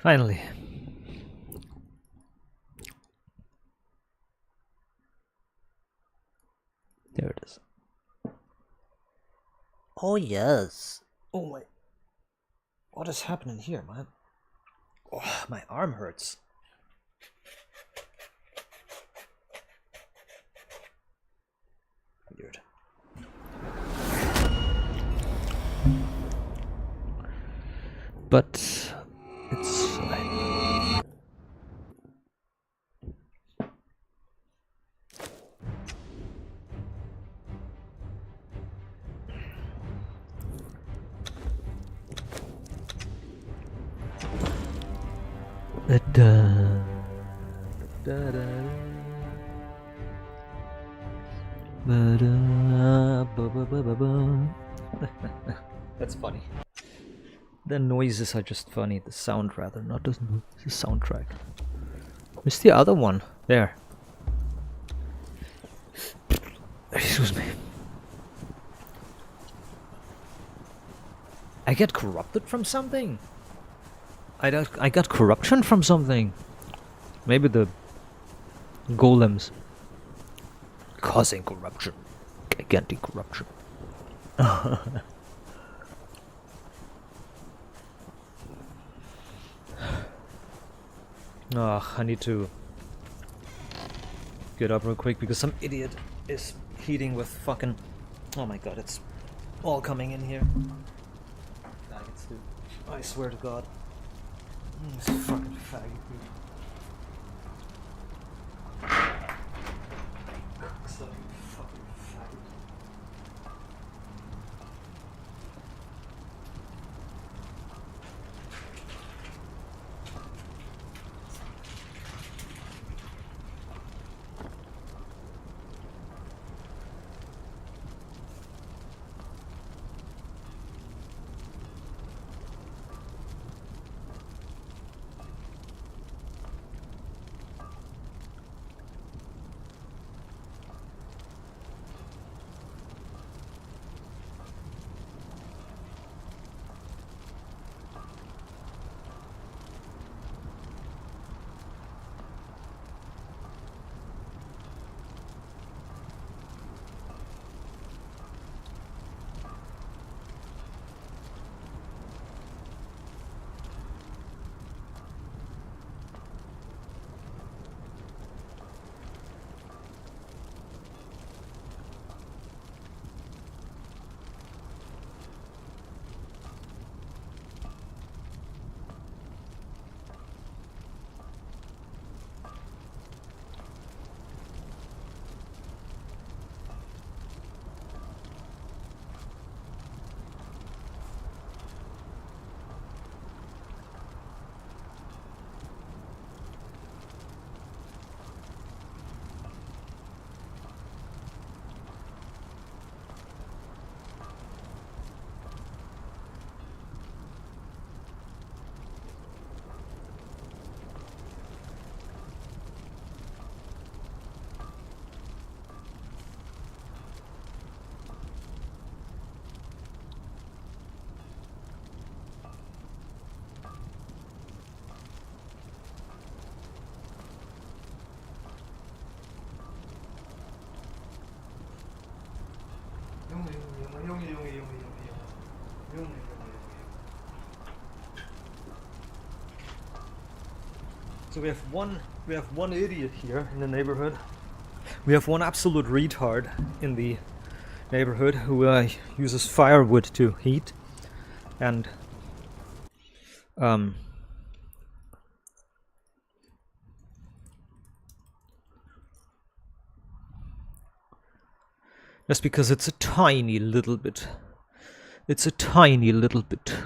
Finally. There it is. Oh yes. Oh my. What is happening here, man? Oh, my arm hurts. Weird. But it's fine. That's funny. The noises are just funny. The sound, rather, not the soundtrack. Where's the other one? There. Excuse me. I get corrupted from something. I got corruption from something. Maybe the golems causing corruption, gigantic corruption. Oh, I need to get up real quick because some idiot is heating with fucking. Oh my god, it's all coming in here. Faggots, dude. I swear to God. This fucking faggot, dude. Fucking faggot. So we have one idiot here in the neighborhood. We have one absolute retard in the neighborhood who uses firewood to heat, and just because it's a tiny little bit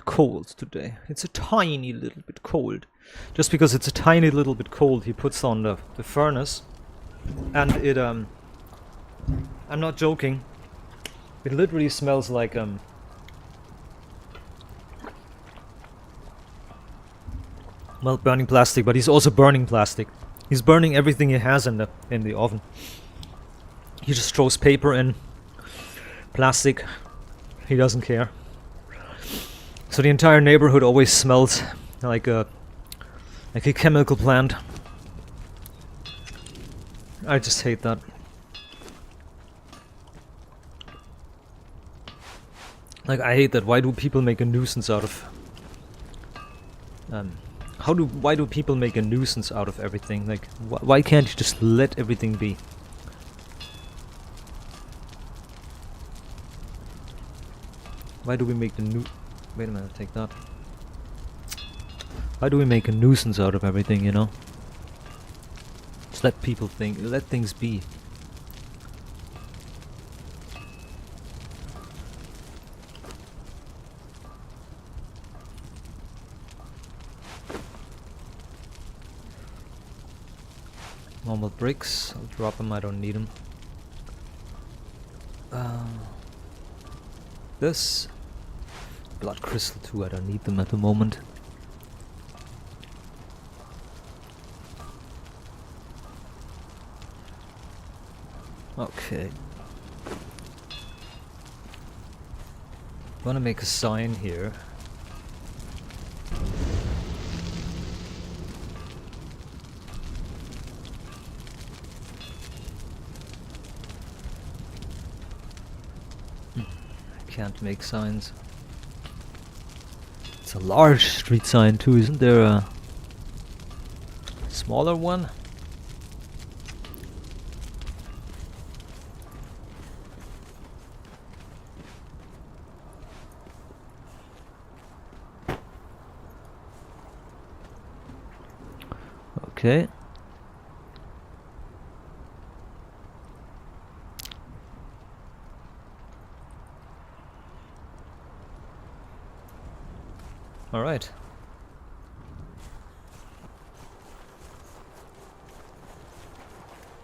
cold today. It's a tiny little bit cold. Just because it's a tiny little bit cold, he puts on the furnace, and it I'm not joking. It literally smells like well, burning plastic, but he's also burning plastic. He's burning everything he has in the oven. He just throws paper in, plastic. He doesn't care. So the entire neighborhood always smells like a Like a chemical plant. I just hate that. Like, I hate that. Why do people make a nuisance out of... why do people make a nuisance out of everything? Like, why can't you just let everything be? Why do we make the Wait a minute, take that. Why do we make a nuisance out of everything, you know? Just let people think, let things be. Normal bricks, I'll drop them, I don't need them. This blood crystal too, I don't need them at the moment. Okay. Wanna make a sign here. Can't make signs. It's a large street sign too, isn't there a smaller one? Okay. All right.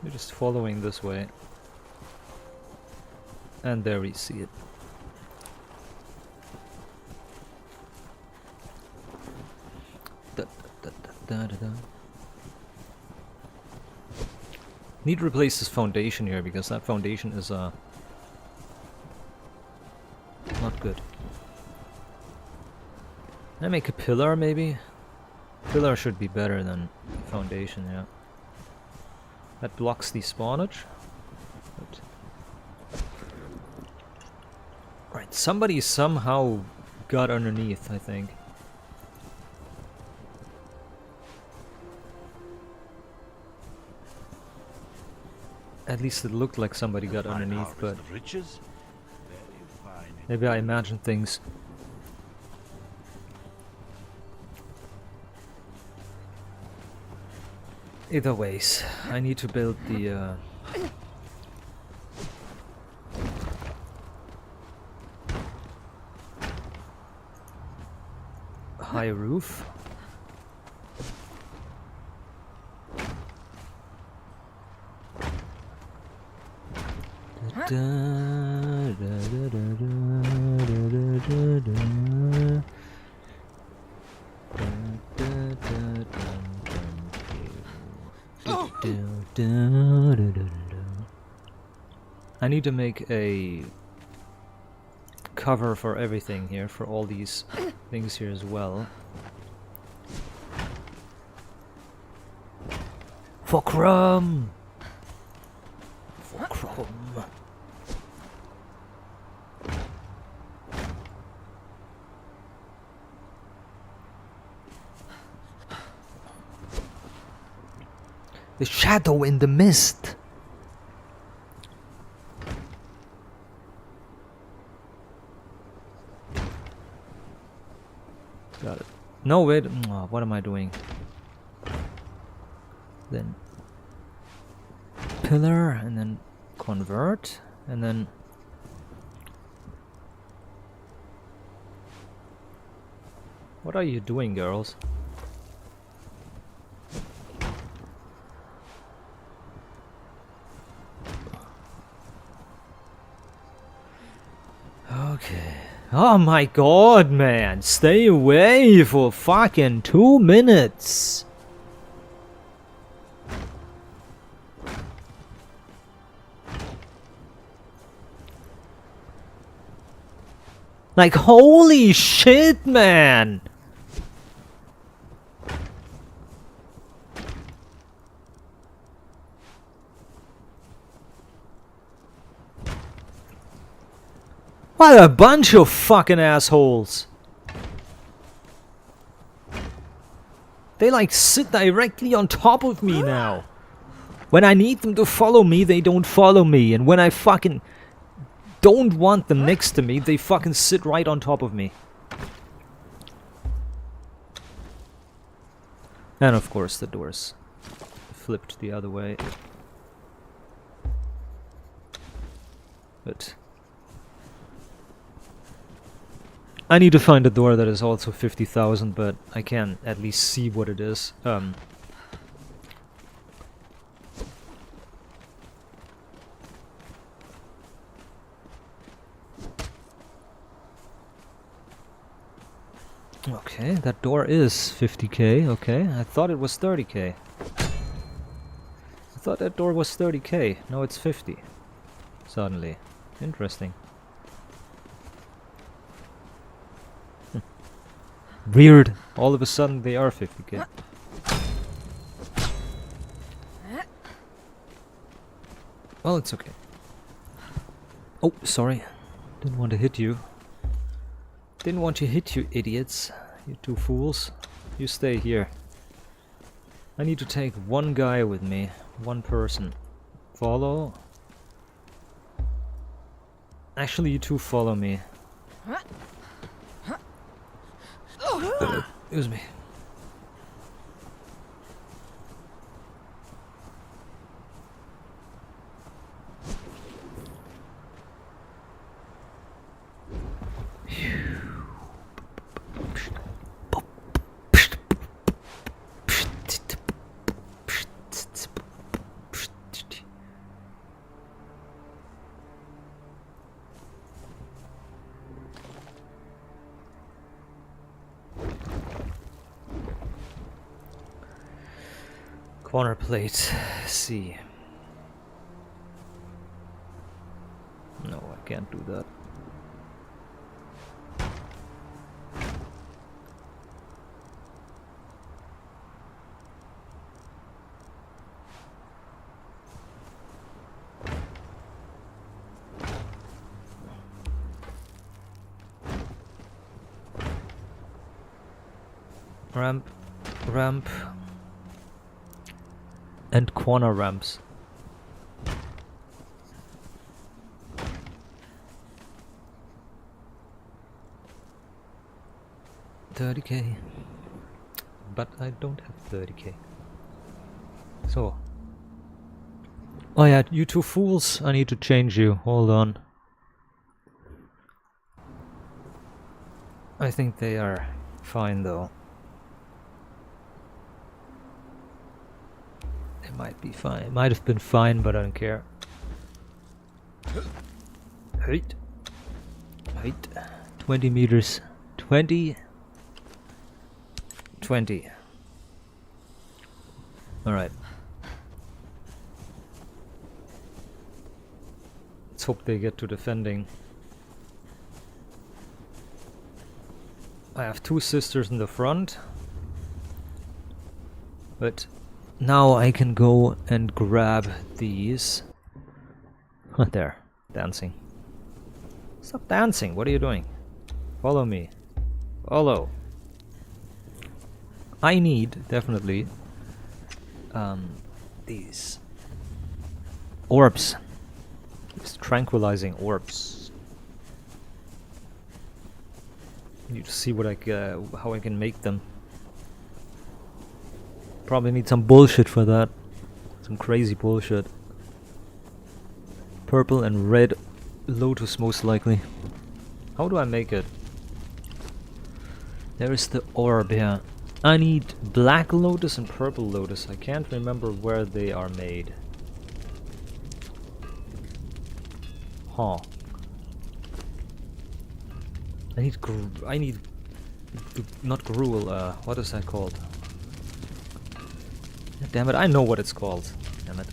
We're just following this way. And there we see it. Da, da, da, da, da, da. Need to replace this foundation here because that foundation is not good. Can I make a pillar maybe? Pillar should be better than foundation, yeah. That blocks the spawnage. But right, somebody somehow got underneath, I think. At least it looked like somebody got underneath, but maybe I imagine things. Either ways, I need to build the high roof. I need to make a cover for everything here, for all these things here as well. For crumb! For crumb! The shadow in the mist! Got it. No, wait. Oh, what am I doing? Then pillar, and then convert, and then what are you doing, girls? Okay. Oh my god, man. Stay away for fucking 2 minutes. Like, holy shit, man. What a bunch of fucking assholes! They like sit directly on top of me now. When I need them to follow me, they don't follow me. And when I fucking don't want them next to me, they fucking sit right on top of me. And of course the doors flipped the other way. But I need to find a door that is also 50,000, but I can at least see what it is. Okay, that door is 50k, okay. I thought it was 30k. I thought that door was 30k. No, it's 50. Suddenly. Interesting. Weird. All of a sudden they are 50k. Well, it's okay. Oh, sorry. Didn't want to hit you. Didn't want to hit you, idiots. You two fools. You stay here. I need to take one guy with me. One person. Follow. Actually, you two follow me. Excuse me. Corner plate. C. No, I can't do that. Ramp. And corner ramps. $30k. But I don't have 30k. So. Oh yeah, you two fools, I need to change you. Hold on. I think they are fine though. It might be fine. It might have been fine, but I don't care. Height. 20 meters. 20. Alright. Let's hope they get to defending. I have two sisters in the front. But now I can go and grab these. There, dancing. Stop dancing, what are you doing? Follow me. Follow. I need, definitely, these orbs. These tranquilizing orbs. I need to see what how I can make them. Probably need some bullshit for that. Some crazy bullshit. Purple and red lotus most likely. How do I make it? There is the orb here. I need black lotus and purple lotus. I can't remember where they are made. Huh. I need not gruel, what is that called? Damn it, I know what it's called. Damn it.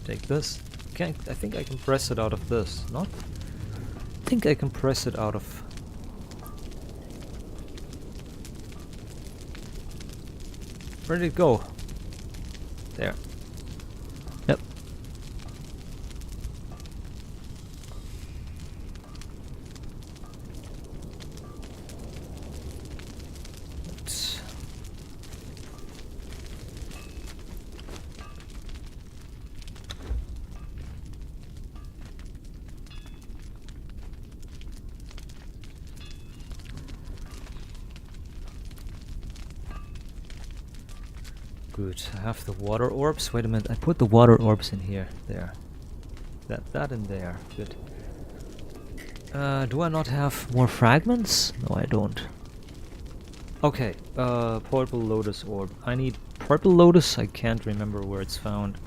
Take this. I think I can press it out of this. Not? I think I can press it out of... Where did it go? There. Yep. Good. I have the water orbs. Wait a minute. I put the water orbs in here. There. That in there. Good. Do I not have more fragments? No, I don't. Okay. Purple lotus orb. I need purple lotus. I can't remember where it's found.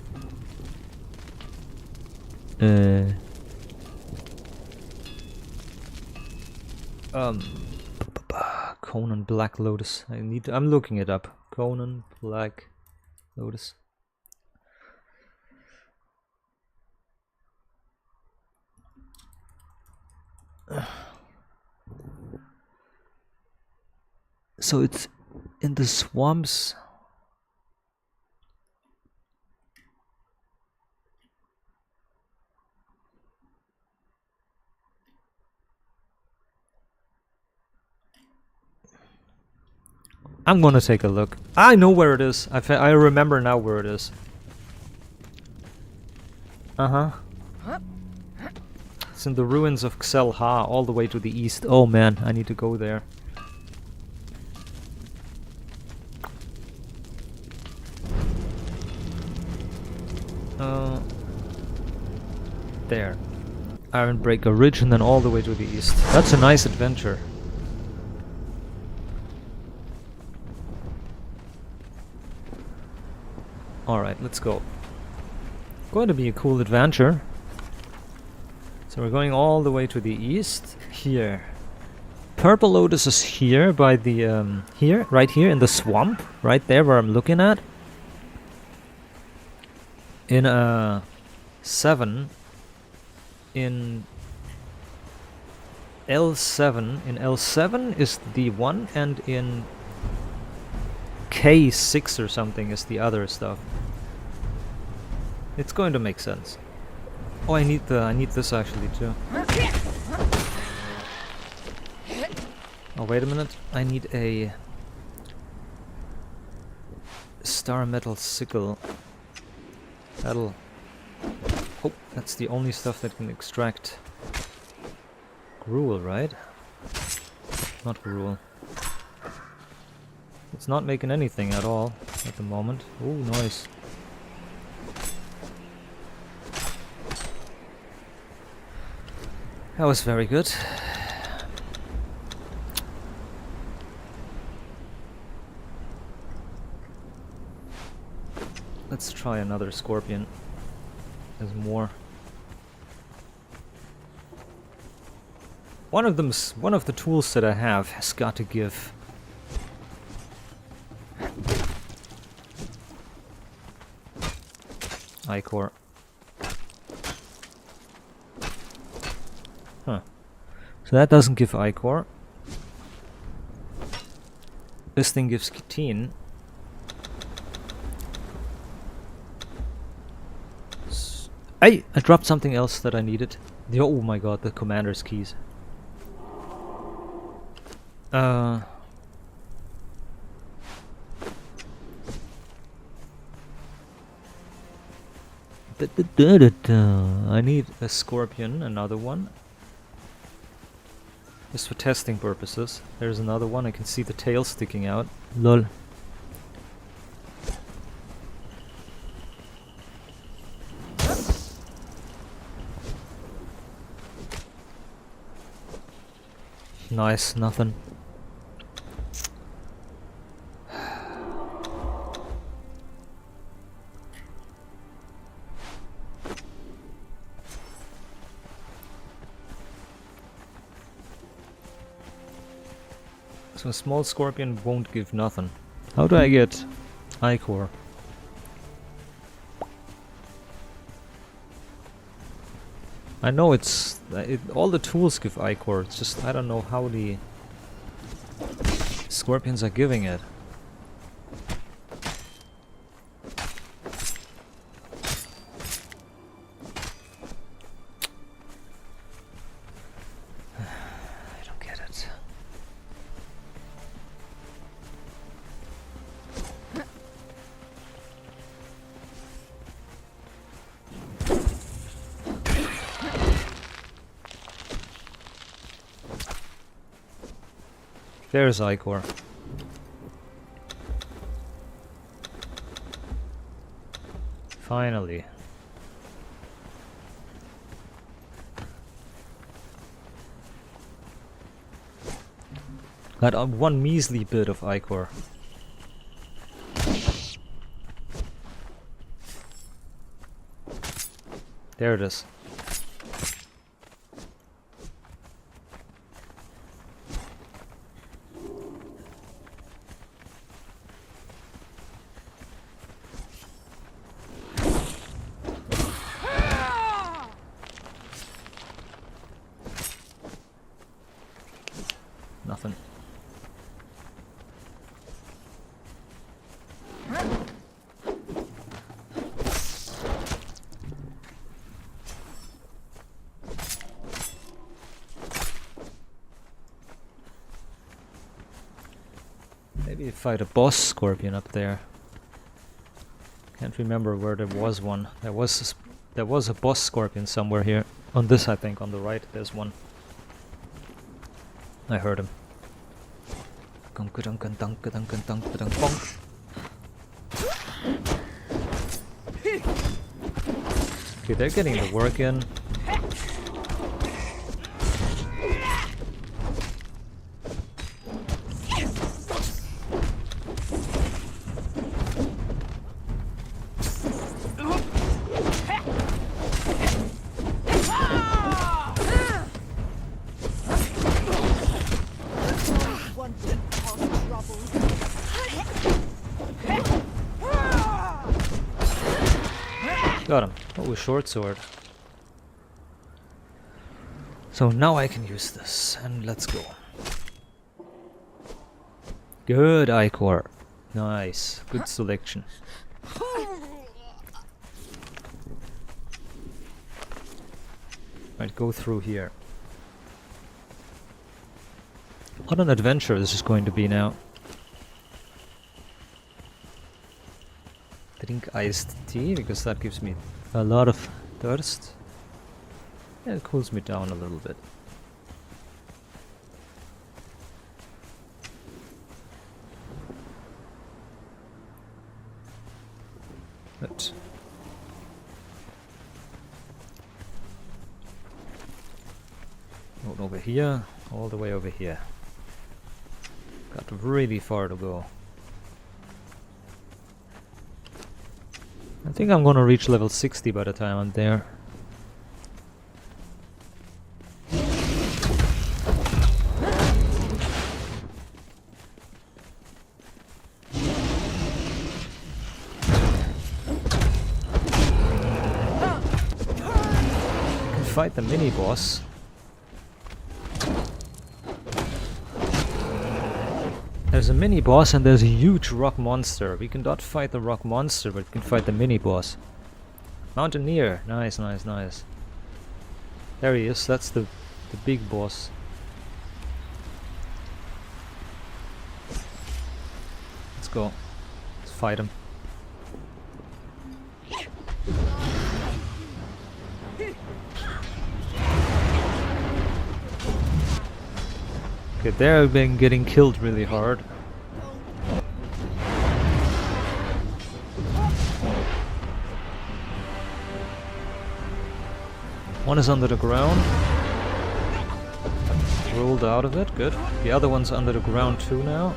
Conan Black Lotus. I'm looking it up. Conan Black Lotus. So it's in the swamps. I'm gonna take a look. I know where it is. I remember now where it is. It's in the ruins of Xel-Ha, all the way to the east. Oh man, I need to go there. There. Ironbreaker Ridge and then all the way to the east. That's a nice adventure. Alright, let's go. Going to be a cool adventure. So we're going all the way to the east. Here. Purple Lotus is here by the, here, right here in the swamp. Right there where I'm looking at. In, 7. In L7. In L7 is the one, and in K6 or something is the other stuff. It's going to make sense. Oh, I need this actually too. Oh, wait a minute. I need a star metal sickle. That'll... Oh, that's the only stuff that can extract gruel, right? Not gruel. It's not making anything at all at the moment. Oh, nice. That was very good. Let's try another scorpion. There's more. One of the tools that I have has got to give. Ichor. Huh. So that doesn't give Ichor. This thing gives Ketine. I dropped something else that I needed. Oh my god, the commander's keys. I need a scorpion, another one. Just for testing purposes. There's another one, I can see the tail sticking out. Lol. Nice, nothing. So a small scorpion won't give nothing. How do I get Ichor? I know it's... all the tools give Ichor, it's just I don't know how the scorpions are giving it. I don't get it. There's Ichor. Finally. Got one measly bit of ichor. There it is. Nothing. Maybe fight a boss scorpion up there. Can't remember where there was one. There was a boss scorpion somewhere here. On this, I think, on the right, there's one. I heard him. Okay, they're getting the work in. Got him. Oh, a short sword. So now I can use this, and let's go. Good ichor. Nice. Good selection. Right, go through here. What an adventure this is going to be now. Drink iced tea, because that gives me a lot of thirst. And it cools me down a little bit. But going over here, all the way over here. Got really far to go. I think I'm gonna reach level 60 by the time I'm there. Fight the mini boss. There's a mini boss and there's a huge rock monster. We cannot fight the rock monster, but we can fight the mini boss. Mountaineer. Nice, nice, nice. There he is. That's the big boss. Let's go. Let's fight him. Okay, they've been getting killed really hard. One is under the ground. Rolled out of it, good. The other one's under the ground too now.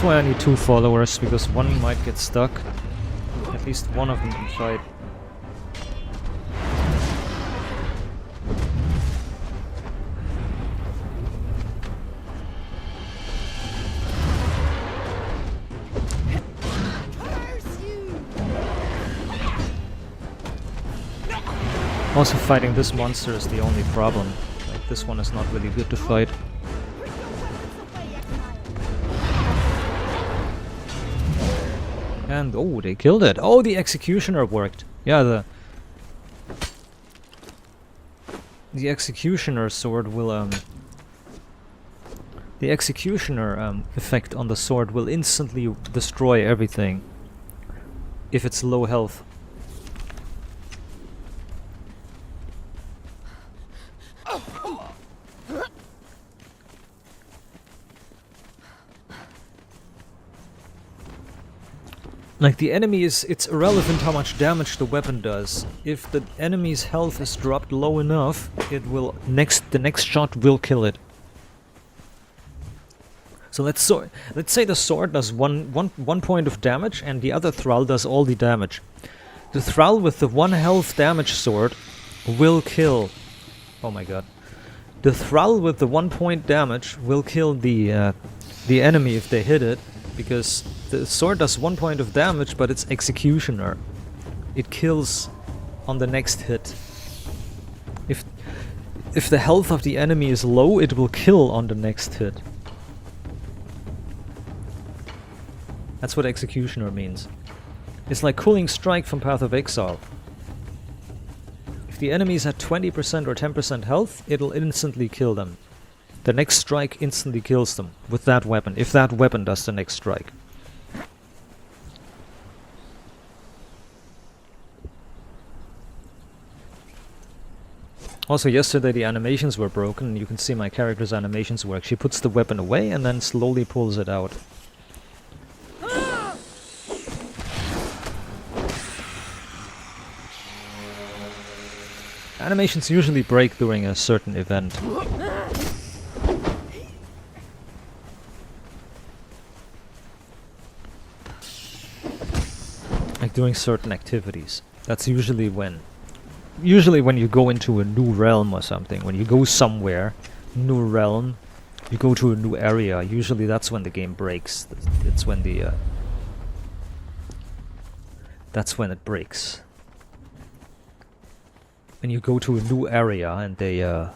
why I need 2 followers, because one might get stuck. At least one of them can fight. Also, fighting this monster is the only problem. Like, this one is not really good to fight. And oh, they killed it. Oh, the executioner worked. Yeah, the executioner sword will the executioner effect on the sword will instantly destroy everything if it's low health. Like, the enemy it's irrelevant how much damage the weapon does. If the enemy's health is dropped low enough, it will the next shot will kill it. So let's say the sword does one point of damage and the other thrall does all the damage. The thrall with the 1 health damage sword will kill. Oh my god. The thrall with the 1 point damage will kill the enemy if they hit it, because the sword does 1 point of damage, but it's executioner. It kills on the next hit. If the health of the enemy is low, it will kill on the next hit. That's what executioner means. It's like Cooling Strike from Path of Exile. If the enemy's at 20% or 10% health, it'll instantly kill them. The next strike instantly kills them with that weapon, if that weapon does the next strike. Also, yesterday the animations were broken, and you can see my character's animations work. She puts the weapon away and then slowly pulls it out. Animations usually break during a certain event. Like during certain activities. That's usually when you go into a new realm or something. When you go somewhere, new realm, you go to a new area, usually that's when the game breaks. That's when it breaks. When you go to a new area and the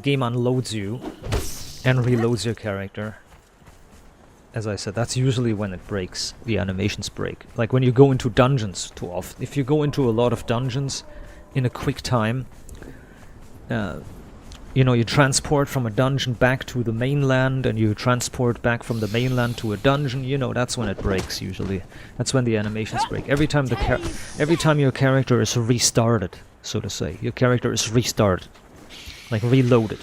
game unloads you and reloads your character. As I said, that's usually when it breaks. The animations break. Like when you go into dungeons too often. If you go into a lot of dungeons in a quick time, you know, you transport from a dungeon back to the mainland, and you transport back from the mainland to a dungeon, you know, that's when it breaks usually. That's when the animations break. Every time your character is restarted, so to say. Your character is restarted. Like reloaded.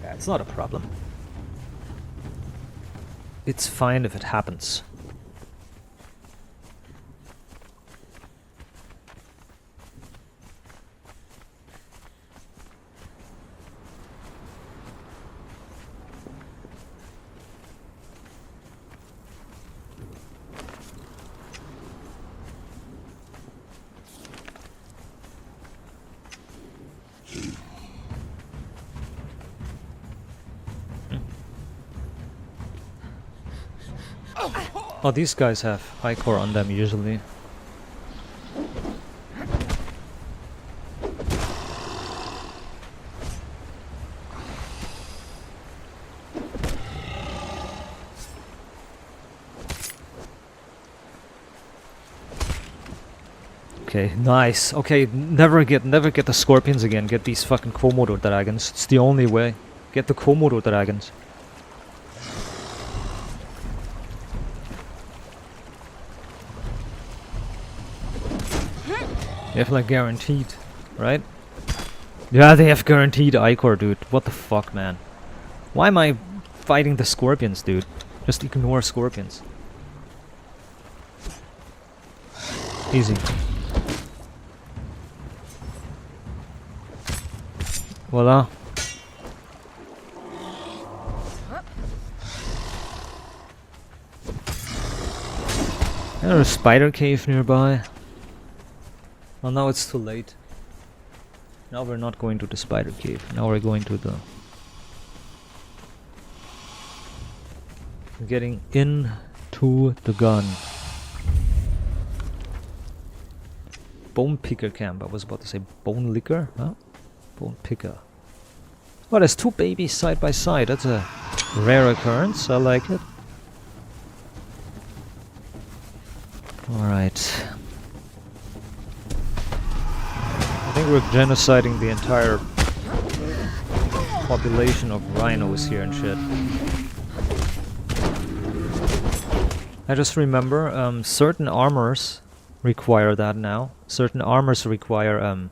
Yeah, it's not a problem. It's fine if it happens. Oh, these guys have high core on them usually. Okay, nice. Okay, never get the scorpions again. Get these fucking Komodo dragons. It's the only way. Get the Komodo dragons. They have like guaranteed, right? Yeah, they have guaranteed Ichor, dude. What the fuck, man? Why am I fighting the scorpions, dude? Just ignore scorpions. Voila. There's a spider cave nearby. Well, now it's too late. Now we're not going to the spider cave. Now we're going to the... Getting into the gun. Bone picker camp. I was about to say bone licker. Huh? Bone picker. Oh, there's two babies side by side. That's a rare occurrence. I like it. Alright. I think we're genociding the entire population of rhinos here and shit. I just remember certain armors require that now. Certain armors require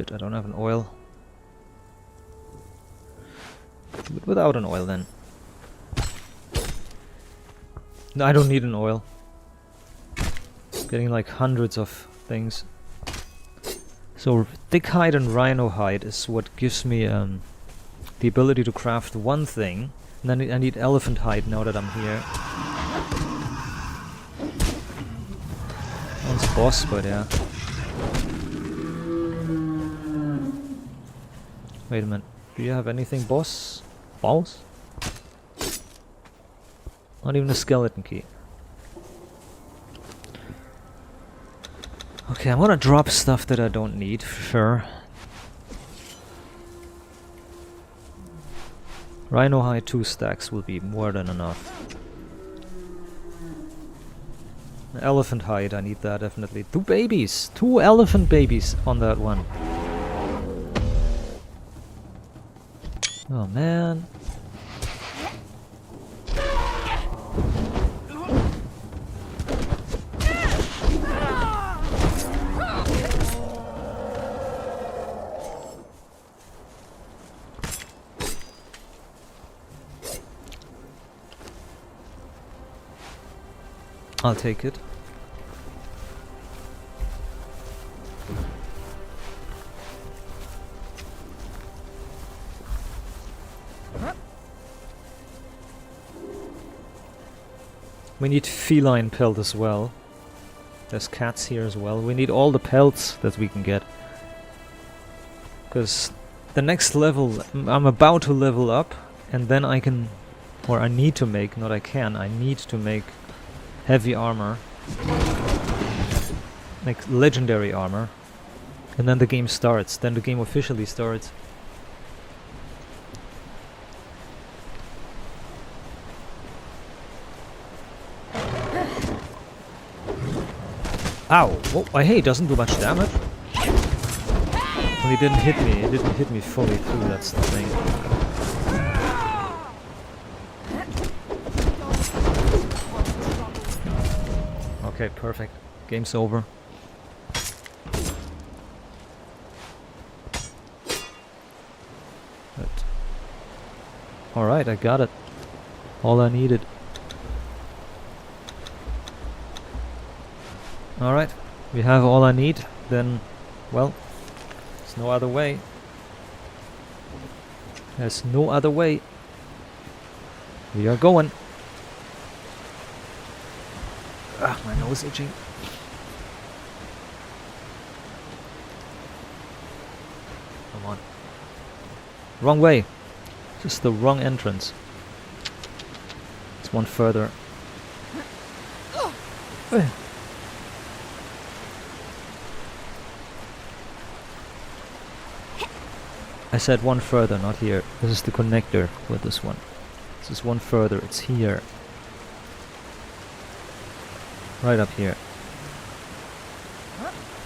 shit, I don't have an oil. Without an oil then. No, I don't need an oil. Getting like hundreds of things. So thick hide and rhino hide is what gives me the ability to craft one thing. And then I need elephant hide now that I'm here. One's boss, but yeah. Wait a minute. Do you have anything, boss? Boss? Not even a skeleton key. Okay, I'm gonna drop stuff that I don't need, for sure. Rhino hide 2 stacks will be more than enough. Elephant hide, I need that definitely. 2 babies! 2 elephant babies on that one. Oh man. I'll take it. We need feline pelt as well. There's cats here as well. We need all the pelts that we can get. Because the next level, I'm about to level up, and then I can, or I need to make, not I can, I need to make heavy armor. Like legendary armor. And then the game starts. Then the game officially starts. Ow! Whoa, hey, it doesn't do much damage. Well, he didn't hit me. It didn't hit me fully through, that's the thing. Okay, perfect. Game's over. Alright, I got it. All I needed. Alright, we have all I need, then, well, there's no other way. There's no other way. We are going. Ah, my nose itching. Come on. Wrong way. Just the wrong entrance. It's one further. I said one further, not here. This is the connector with this one. This is one further, it's here. Right up here.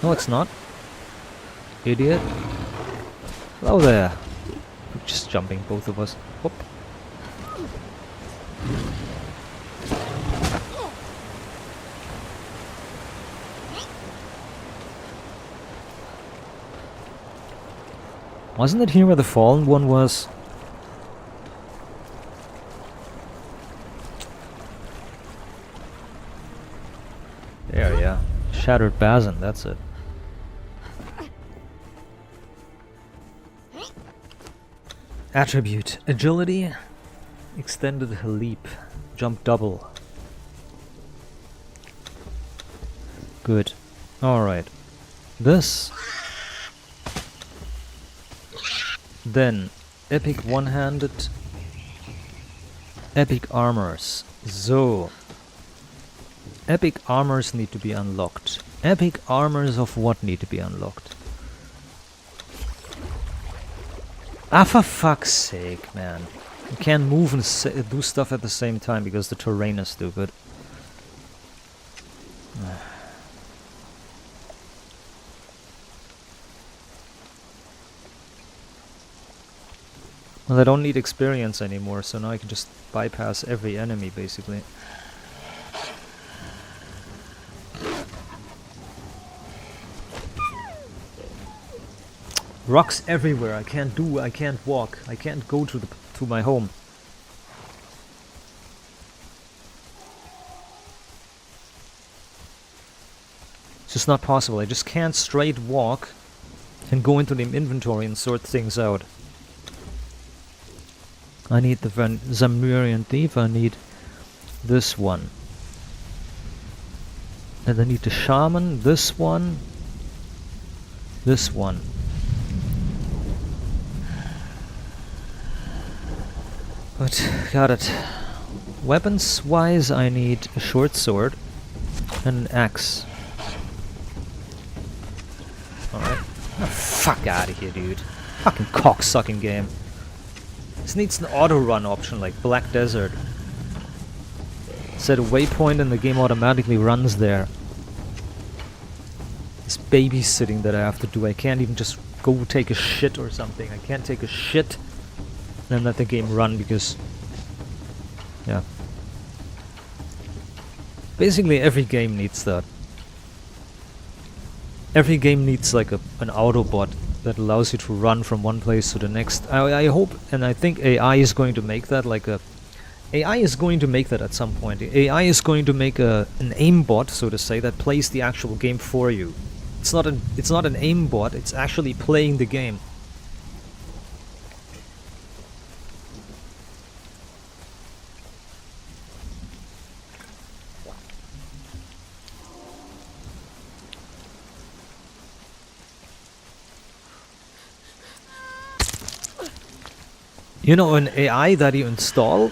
No, it's not. Idiot. Hello there. We're just jumping, both of us. Whoop. Wasn't it here where the fallen one was? Shattered Basin, that's it. Attribute. Agility. Extended leap. Jump double. Good. Alright. This. Then, epic one-handed. Epic armors. So. Epic armors need to be unlocked. Epic armors of what need to be unlocked? Ah, for fuck's sake, man. You can't move and do stuff at the same time because the terrain is stupid. Well, I don't need experience anymore, so now I can just bypass every enemy, basically. Rocks everywhere. I can't walk. I can't go to my home. It's just not possible. I just can't straight walk and go into the inventory and sort things out. I need the Zamurian Thief. I need this one. And I need the Shaman. This one. This one. But, got it. Weapons-wise, I need a short sword and an axe. Alright. Oh, fuck out of here, dude. Fucking cock-sucking game. This needs an auto-run option like Black Desert. Set a waypoint and the game automatically runs there. This babysitting that I have to do, I can't even just go take a shit or something. I can't take a shit and let the game run because, yeah. Basically every game needs that. Every game needs like an Autobot that allows you to run from one place to the next. I hope and I think AI is going to make that like a... AI is going to make that at some point. AI is going to make an aimbot, so to say, that plays the actual game for you. It's not an aimbot, it's actually playing the game. You know, an AI that you install,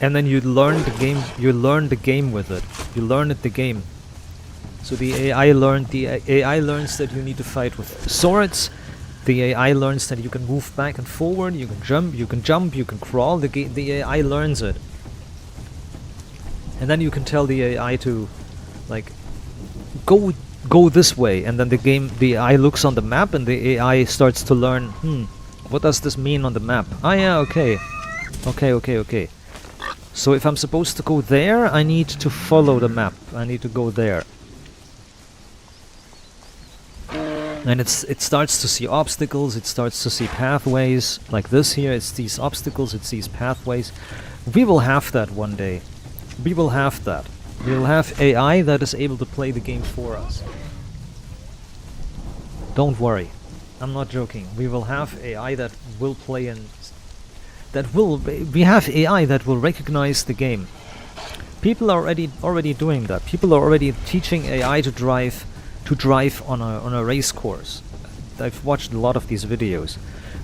and then you learn the game. You learn the game with it. You learn the game. So the AI learns that you need to fight with swords. The AI learns that you can move back and forward. You can jump. You can crawl. The AI learns it, and then you can tell the AI to, like, go this way, and then the AI looks on the map, and the AI starts to learn. What does this mean on the map? Ah, yeah, okay. Okay. So if I'm supposed to go there, I need to follow the map. I need to go there. And it starts to see obstacles, it starts to see pathways. Like this here, it's these obstacles, it's these pathways. We will have that one day. We will have that. We will have AI that is able to play the game for us. Don't worry. I'm not joking. We will have AI that will play and we have AI that will recognize the game. People are already doing that. People are already teaching AI to drive on a race course. I've watched a lot of these videos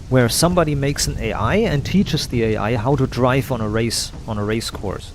where somebody makes an AI and teaches the AI how to drive on a race course.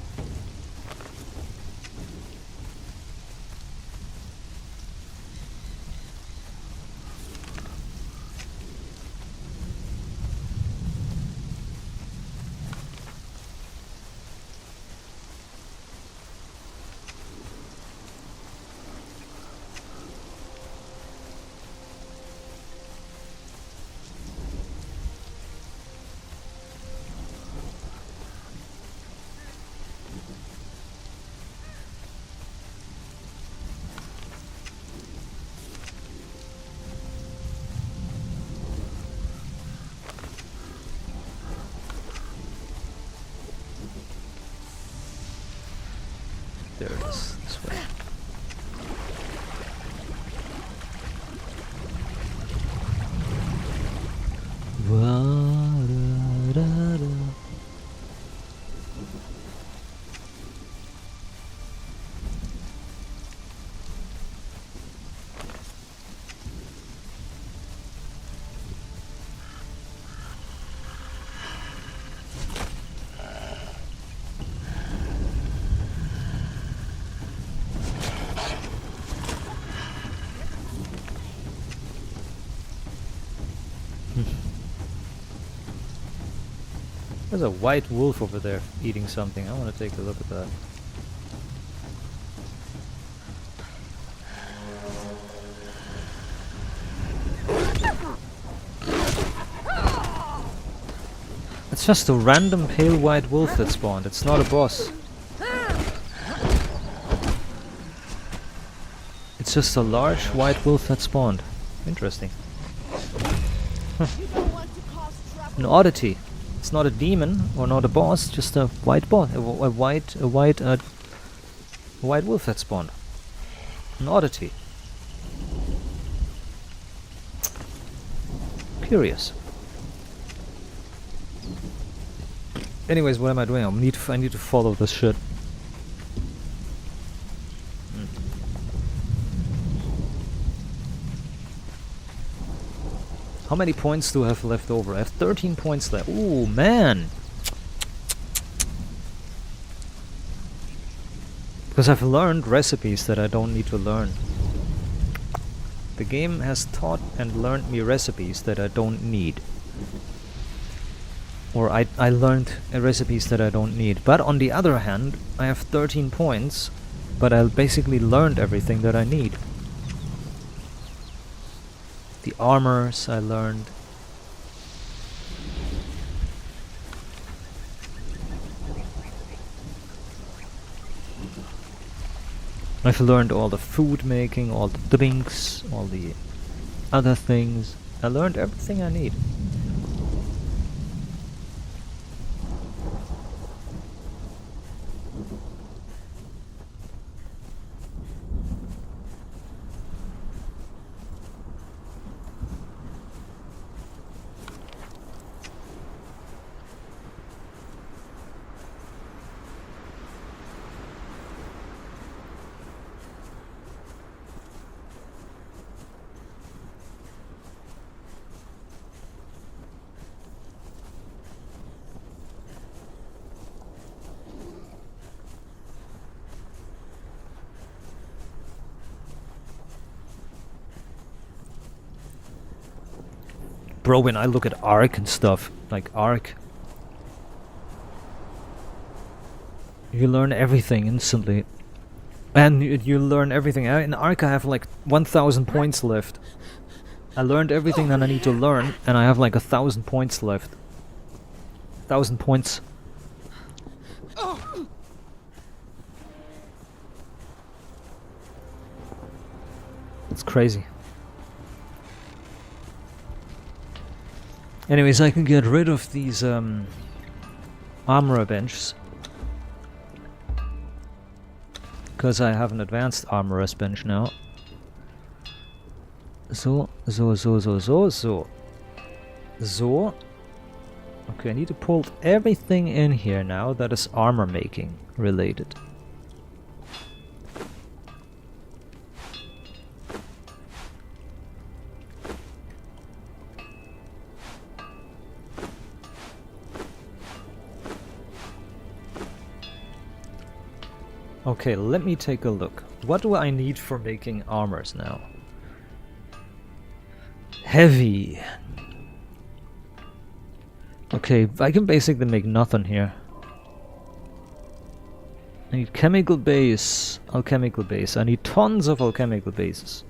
There's a white wolf over there eating something. I want to take a look at that. It's just a random pale white wolf that spawned. It's not a boss. It's just a large white wolf that spawned. Interesting. An oddity. It's not a demon or not a boss, just a white boss, a white wolf that spawned. An oddity. Curious. Anyways, what am I doing? I need to follow this shit. How many points do I have left over? I have 13 points left. Ooh, man! Because I've learned recipes that I don't need to learn. The game has taught and learned me recipes that I don't need. Or I learned recipes that I don't need. But on the other hand, I have 13 points, but I basically learned everything that I need. The armors I learned. I've learned all the food making, all the drinks, all the other things. I learned everything I need. Bro, when I look at Ark and stuff, like Ark, you learn everything instantly. And you learn everything. In Ark I have like 1000 points left. I learned everything that I need to learn, and I have like 1000 points left. 1000 points. It's crazy. Anyways, I can get rid of these armorer benches. Because I have an advanced armorer's bench now. So. Okay, I need to pull everything in here now that is armor making related. Okay, let me take a look. What do I need for making armors now? Heavy. Okay, I can basically make nothing here. I need chemical base, alchemical base. I need tons of alchemical bases.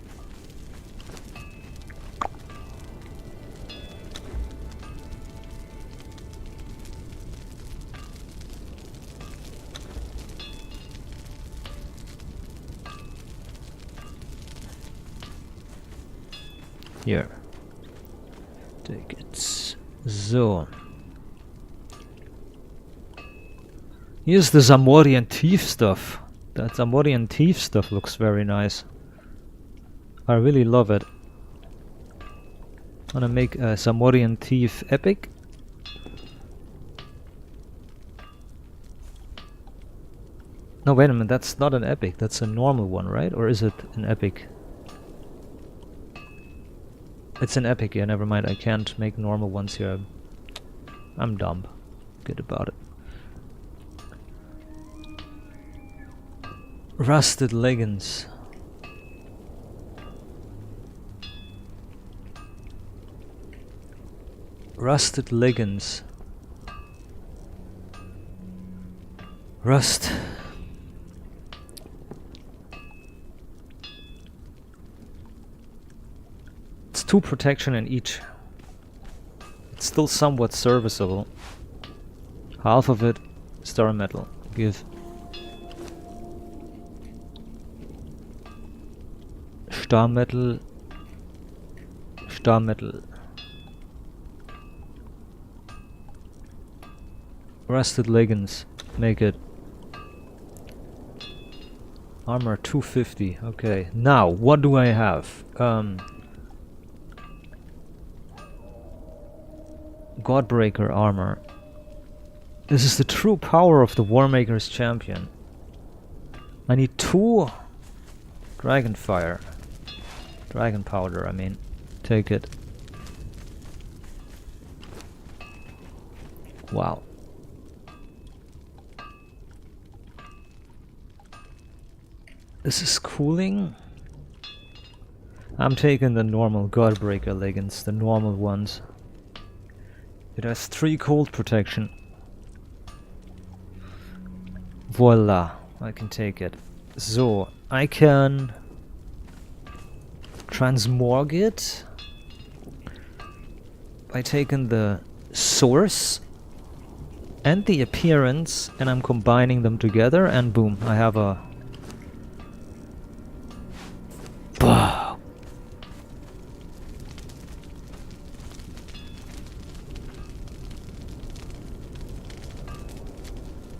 Here. Take it. So. Here's the Zamorian Thief stuff. That Zamorian Thief stuff looks very nice. I really love it. I'm gonna make a Zamorian Thief epic. No, wait a minute, that's not an epic, that's a normal one, right? Or is it an epic? It's an epic, yeah, never mind, I can't make normal ones here. I'm dumb. Good about it. Rusted leggings. Rusted leggings. Rust. It's 2 protection in each. It's still somewhat serviceable. Half of it, star metal. Give. Star metal. Star metal. Rusted leggings. Make it. Armor 250. Okay. Now, what do I have? Godbreaker armor. This is the true power of the Warmaker's champion. I need 2 dragon fire. Dragon powder, I mean. Take it. Wow. This is cooling. I'm taking the normal Godbreaker leggings, the normal ones. It has 3 cold protection. Voila, I can take it. So, I can transmorg it by taking the source and the appearance, and I'm combining them together, and boom, I have a...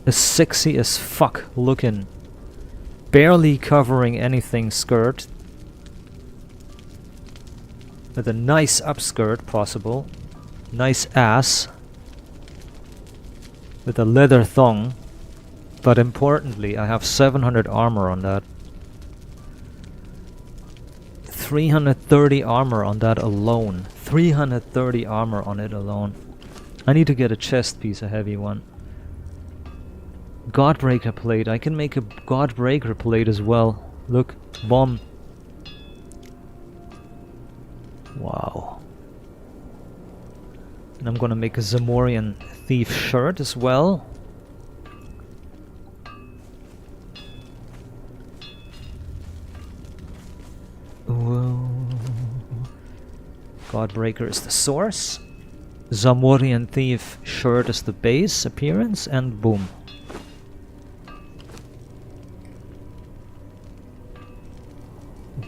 a sexy as fuck looking, barely covering anything skirt, with a nice upskirt possible, nice ass, with a leather thong, but importantly I have 700 armor on that. 330 armor on that alone. 330 armor on it alone. I need to get a chest piece, a heavy one. Godbreaker plate. I can make a Godbreaker plate as well. Look, bomb. Wow. And I'm gonna make a Zamorian thief shirt as well. Whoa. Godbreaker is the source. Zamorian thief shirt is the base appearance, and boom.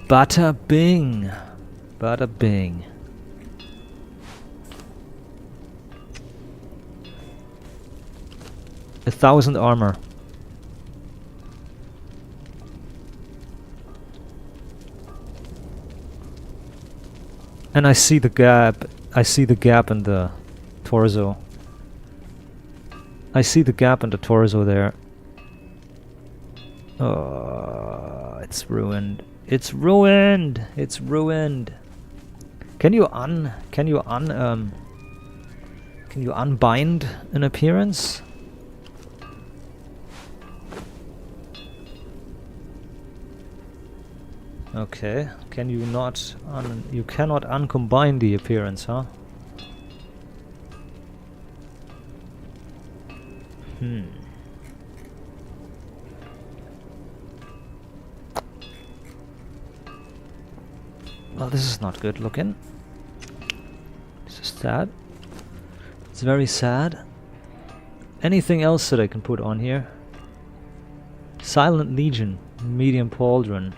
Bada bing. Bada bing. A 1000 armor. And I see the gap. I see the gap in the torso. I see the gap in the torso there. Oh, it's ruined. It's ruined. It's ruined. Can you unbind an appearance? Okay. Can you not you cannot uncombine the appearance, huh? Well, this is not good looking. This is sad. It's very sad. Anything else that I can put on here? Silent Legion, medium pauldron.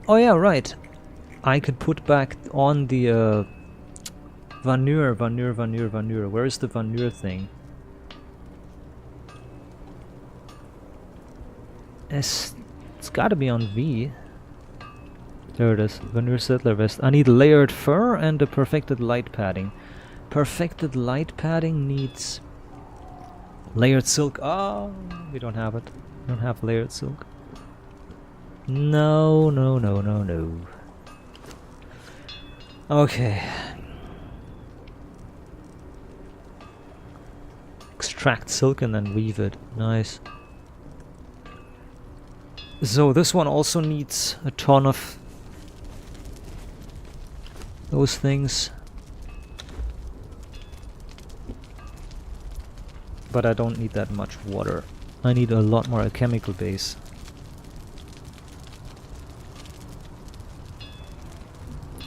Oh yeah, right. I could put back on the Vanur. Where is the Vanur thing? It's gotta be on V. There it is. Vanur Settler Vest. I need layered fur and a perfected light padding. Perfected light padding needs Layered silk. Oh, we don't have it. We don't have layered silk. No, no, no, no, no. Okay. Extract silk and then weave it. Nice. So this one also needs a ton of those things. But I don't need that much water. I need a lot more a chemical base.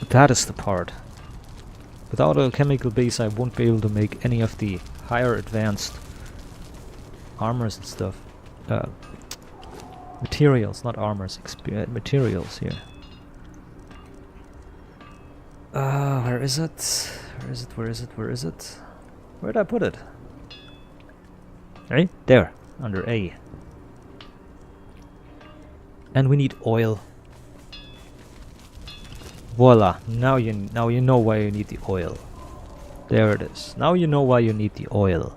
That is the part. Without a chemical base I won't be able to make any of the higher advanced armors and stuff. Materials, not armors, materials here. Where is it? Where is it? Where is it? Where is it? Where'd I put it? Right there, under A. And we need oil. Voila! Now you know why you need the oil. There it is. Now you know why you need the oil.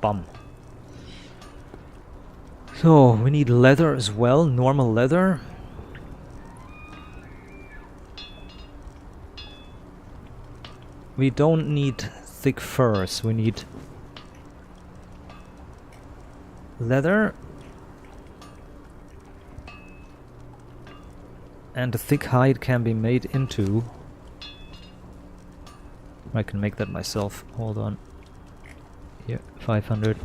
Bum. So we need leather as well, normal leather. We don't need thick furs. We need leather and a thick hide can be made into. I can make that myself. Hold on. Here, 500.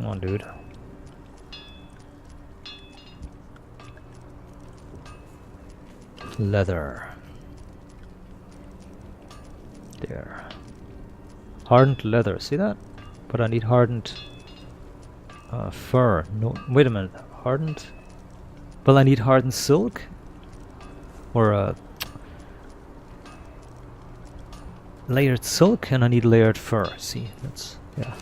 Come on, dude. Leather. There. Hardened leather, see that? But I need hardened fur. No, wait a minute. Hardened? Well, I need hardened silk? Or layered silk, and I need layered fur. See, that's, yeah.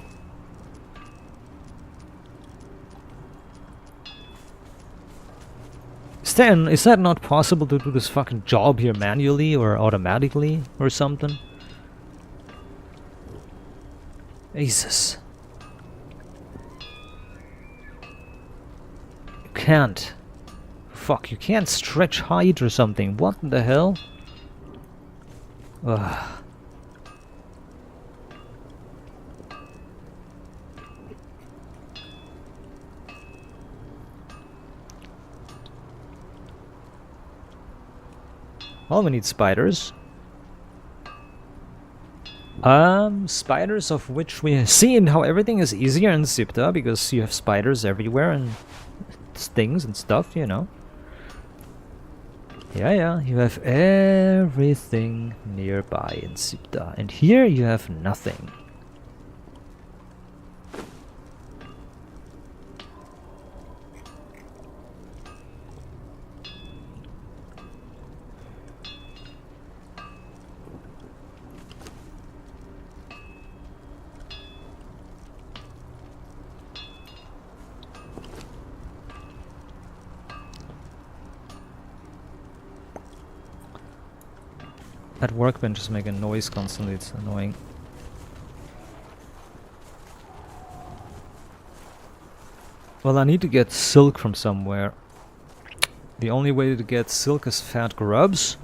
Is that not possible to do this fucking job here manually or automatically or something? Jesus. You can't. Fuck, you can't stretch height or something. What the hell? Ugh. Well, we need spiders. Spiders of which we see and how everything is easier in Sipta because you have spiders everywhere and stings and stuff, you know. Yeah, you have everything nearby in Sipta, and here you have nothing. That workbench is making noise constantly, it's annoying. Well, I need to get silk from somewhere. The only way to get silk is fat grubs.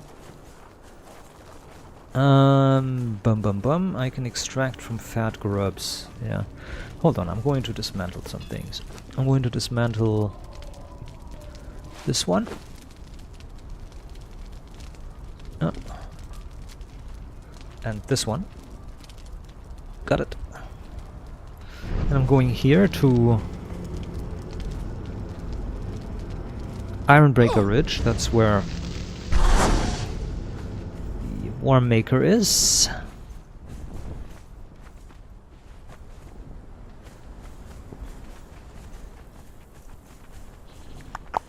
I can extract from fat grubs, yeah. Hold on, I'm going to dismantle some things. I'm going to dismantle this one. Oh. And this one. Got it. And I'm going here to Ironbreaker Ridge. That's where the Worm Maker is.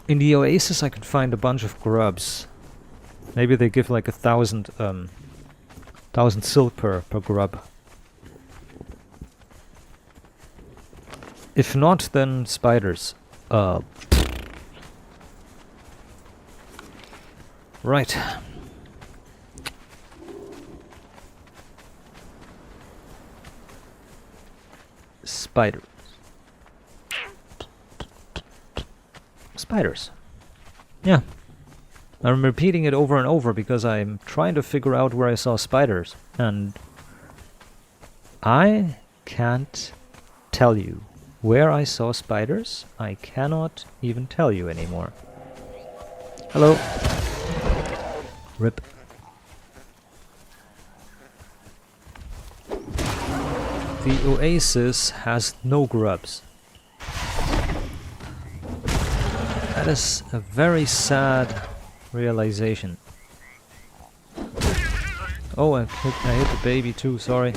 In the oasis I could find a bunch of grubs. Maybe they give like 1,000 silk per grub. If not, then spiders. Right. Spiders. Spiders. Yeah. I'm repeating it over and over because I'm trying to figure out where I saw spiders. And I can't tell you where I saw spiders. I cannot even tell you anymore. Hello. Rip. The oasis has no grubs. That is a very sad realization. Oh, I hit the baby too, sorry.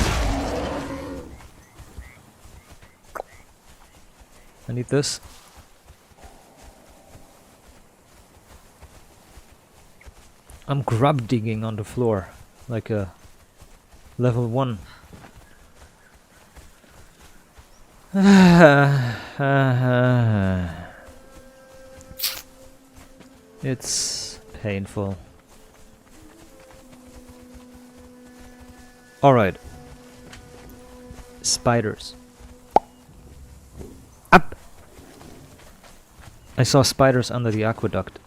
I need this. I'm grub digging on the floor, like a level 1. It's painful. Alright. Spiders. Up! I saw spiders under the aqueduct.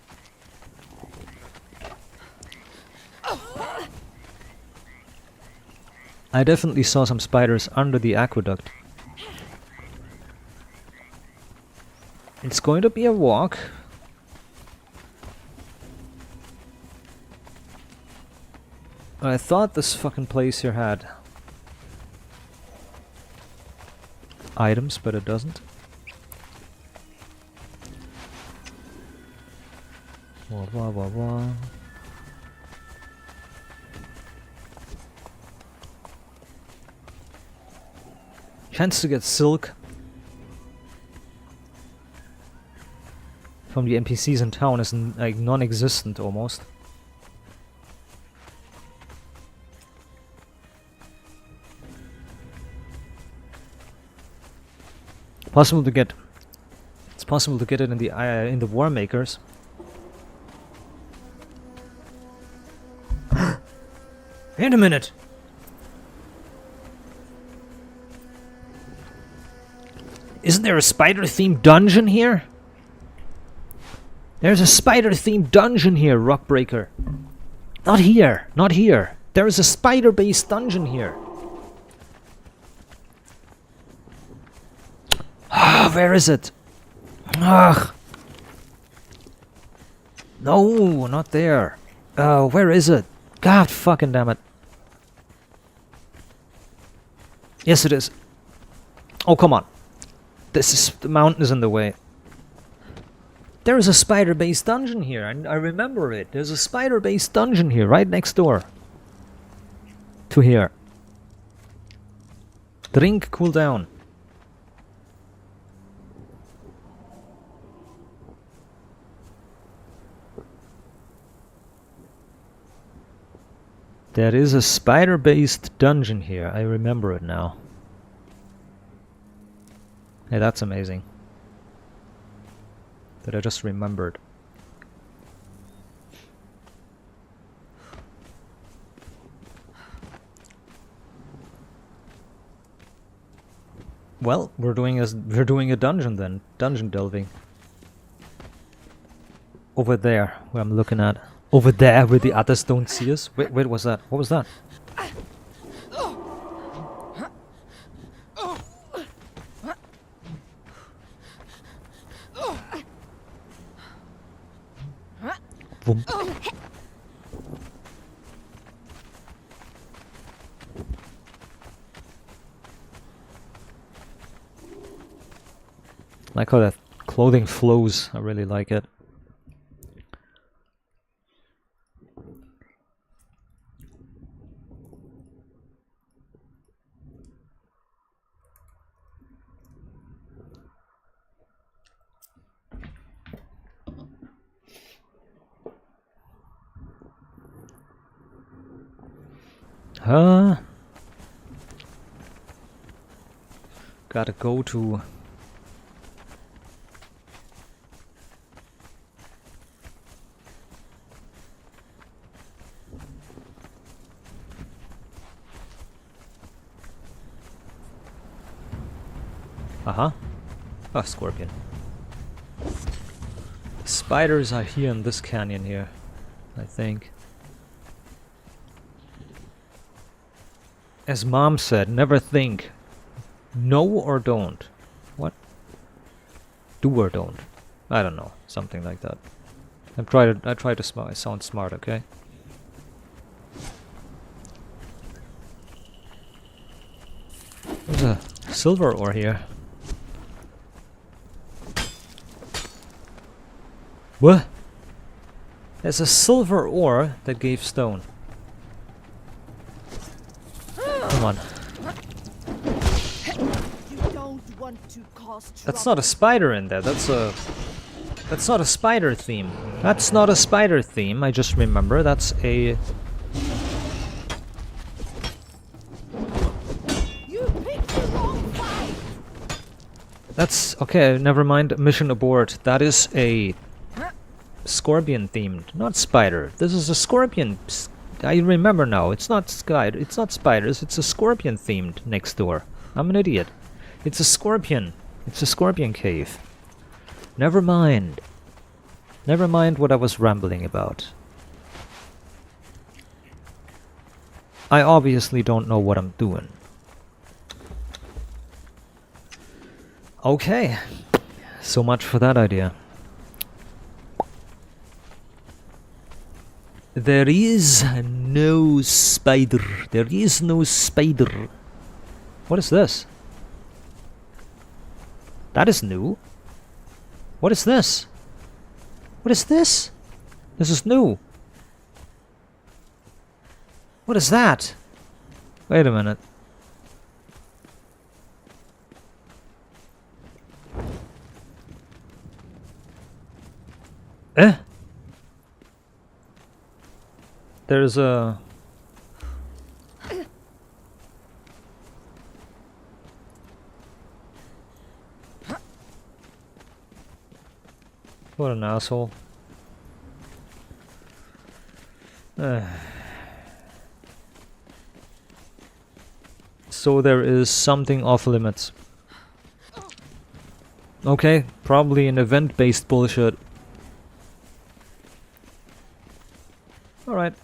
I definitely saw some spiders under the aqueduct. It's going to be a walk. I thought this fucking place here had items, but it doesn't. Wah, wah, wah, wah. Chance to get silk from the NPCs in town is like non-existent almost. Possible to get. It's possible to get it in the War Makers. Wait a minute. Isn't there a spider-themed dungeon here? There's a spider-themed dungeon here, Rockbreaker. Not here, not here. There is a spider-based dungeon here. Where is it? Ugh. No, not there. Where is it? God fucking damn it. Yes, it is. Oh, come on. The mountain is in the way. There is a spider-based dungeon here. I remember it. There's a spider-based dungeon here, right next door to here. Drink, cool down. There is a spider-based dungeon here. I remember it now. Hey, that's amazing. That I just remembered. Well, we're doing a dungeon then. Dungeon delving. Over there, where I'm looking at. Over there, where the others don't see us. Wait, what's that? What was that? Boom. Like how that clothing flows. I really like it. Huh? Gotta go to... Uh-huh. Oh, scorpion. Spiders are here in this canyon here, I think. As Mom said, never think. No or don't. What? Do or don't. I don't know. Something like that. I try to sound smart, okay? There's a silver ore here. What? There's a silver ore that gave stone. Come on. That's not a spider in there. That's not a spider theme. That's not a spider theme. I just remember. That's a... That's okay. Never mind. Mission abort. That is a scorpion themed, not spider. This is a scorpion. I remember now. It's not It's not spiders. It's a scorpion themed next door. I'm an idiot. It's a scorpion. It's a scorpion cave. Never mind. Never mind what I was rambling about. I obviously don't know what I'm doing. Okay. So much for that idea. There is no spider. There is no spider. What is this? That is new. What is this? What is this? This is new. What is that? Wait a minute. Eh? There's a... What an asshole. So there is something off limits. Okay, probably an event-based bullshit. Alright.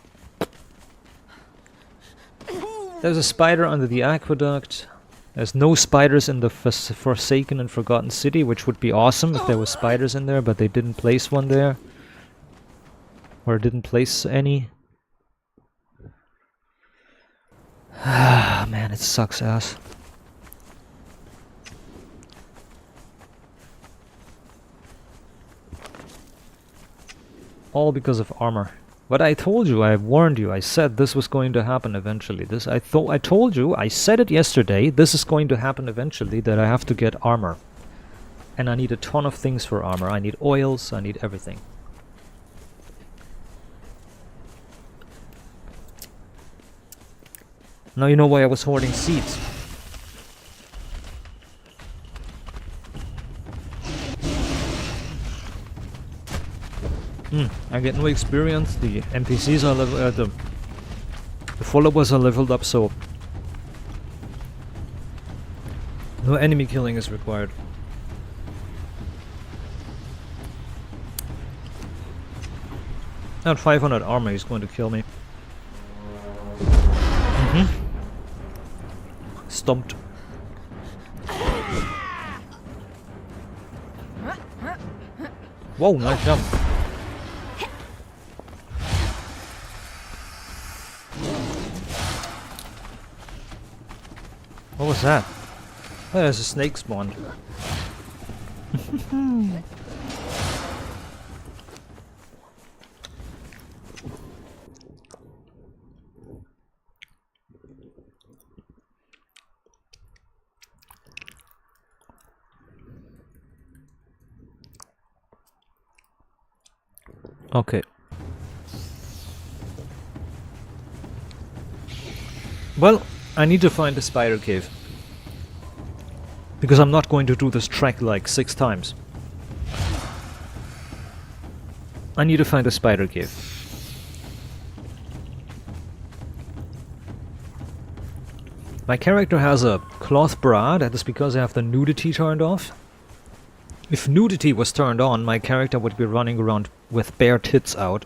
There's a spider under the aqueduct. There's no spiders in the Forsaken and Forgotten City, which would be awesome if there were spiders in there, but they didn't place one there. Or didn't place any. Ah, man, it sucks ass. All because of armor. But I told you, I warned you, I said this was going to happen eventually. I told you, I said it yesterday, this is going to happen eventually, that I have to get armor. And I need a ton of things for armor. I need oils, I need everything. Now you know why I was hoarding seeds. I get no experience, the NPCs are the followers are leveled up, so no enemy killing is required. At 500 armor, he's going to kill me. Stumped. Whoa, nice jump. What was that? Oh, there's a snake spawn. Okay. Well, I need to find a spider cave. Because I'm not going to do this trek like 6 times. I need to find a spider cave. My character has a cloth bra, that is because I have the nudity turned off. If nudity was turned on, my character would be running around with bare tits out.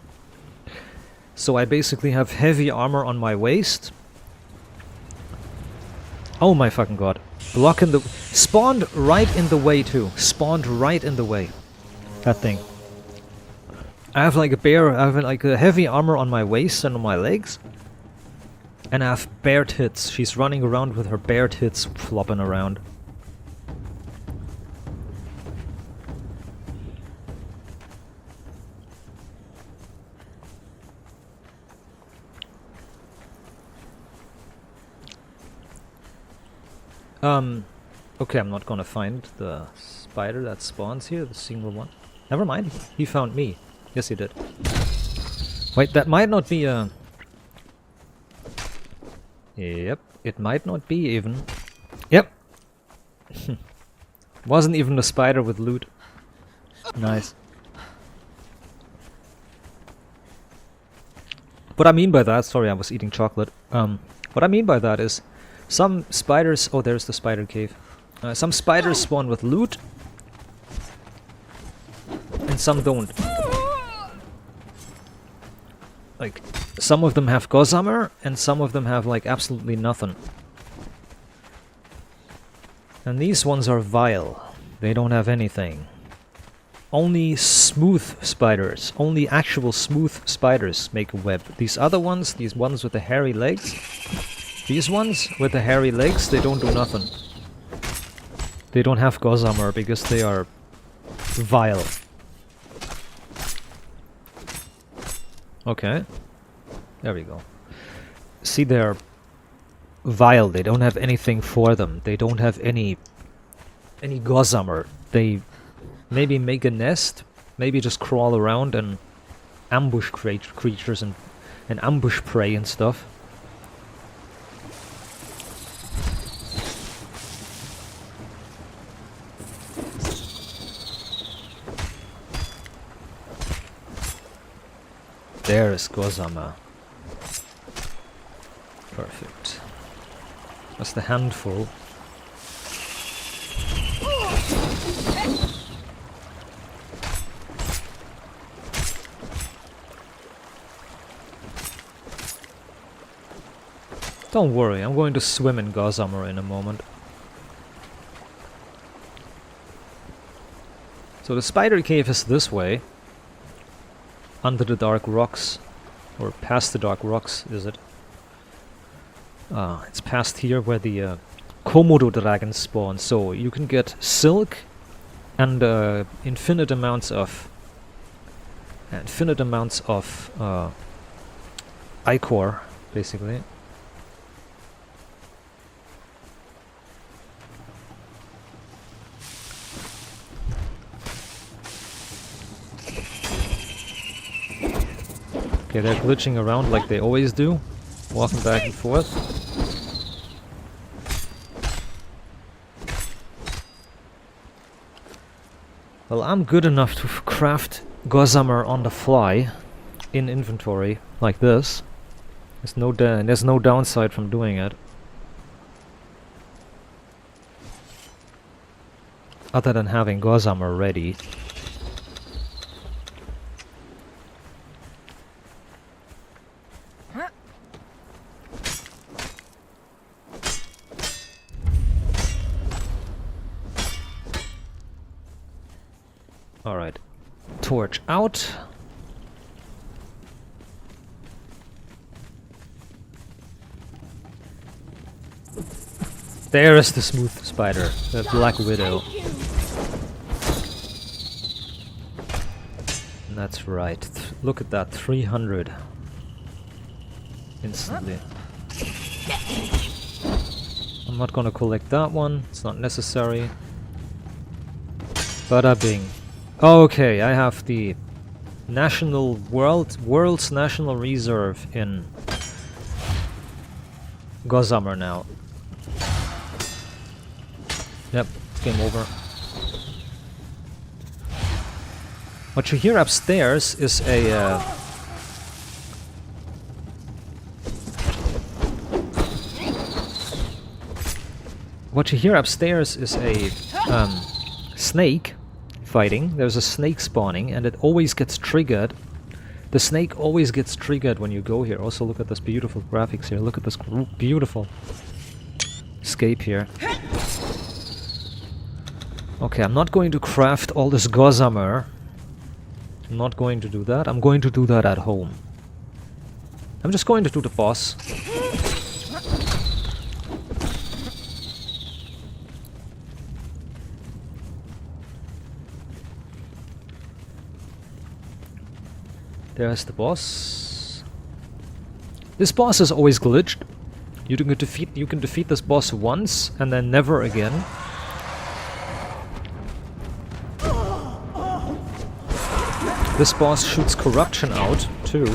So I basically have heavy armor on my waist. Oh my fucking god. Block in the... Spawned right in the way too. Spawned right in the way. That thing. I have like a heavy armor on my waist and on my legs. And I have bare tits. She's running around with her bare tits flopping around. Okay, I'm not gonna find the spider that spawns here, the single one. Never mind, he found me. Yes, he did. Wait, that might not be a... Yep, it might not be even. Yep! Wasn't even a spider with loot. Nice. What I mean by that, sorry, I was eating chocolate. What I mean by that is, some spiders... Oh, there's the spider cave. Some spiders spawn with loot, and some don't. Like, some of them have gossamer, and some of them have, like, absolutely nothing. And these ones are vile. They don't have anything. Only smooth spiders, only actual smooth spiders make a web. These other ones, these ones with the hairy legs, these ones with the hairy legs, they don't do nothing. They don't have gossamer because they are vile. Okay. There we go. See, they're vile. They don't have anything for them. They don't have any gossamer. They maybe make a nest, maybe just crawl around and ambush creatures and ambush prey and stuff. There is gossamer. Perfect. That's the handful. Don't worry, I'm going to swim in gossamer in a moment. So the spider cave is this way. Under the dark rocks. Or past the dark rocks, is it? It's past here where the Komodo dragons spawn. So you can get silk and infinite amounts of ichor, basically. Okay, they're glitching around like they always do, walking back and forth. Well, I'm good enough to craft gossamer on the fly in inventory like this. There's no downside from doing it. Other than having gossamer ready. Alright, torch out. There is the smooth spider, the black widow. That's right, look at that, 300. Instantly. I'm not gonna collect that one, it's not necessary. Bada bing. Okay, I have the world's national reserve in Gossamer now. Yep, game over. What you hear upstairs is a... what you hear upstairs is a snake fighting. There's a snake spawning, and it always gets triggered. The snake always gets triggered when you go here. Also, look at this beautiful graphics here. Look at this beautiful escape here. Okay, I'm not going to craft all this gossamer. I'm not going to do that. I'm going to do that at home. I'm just going to do the boss. There's the boss. This boss is always glitched. You can defeat this boss once and then never again. This boss shoots corruption out too.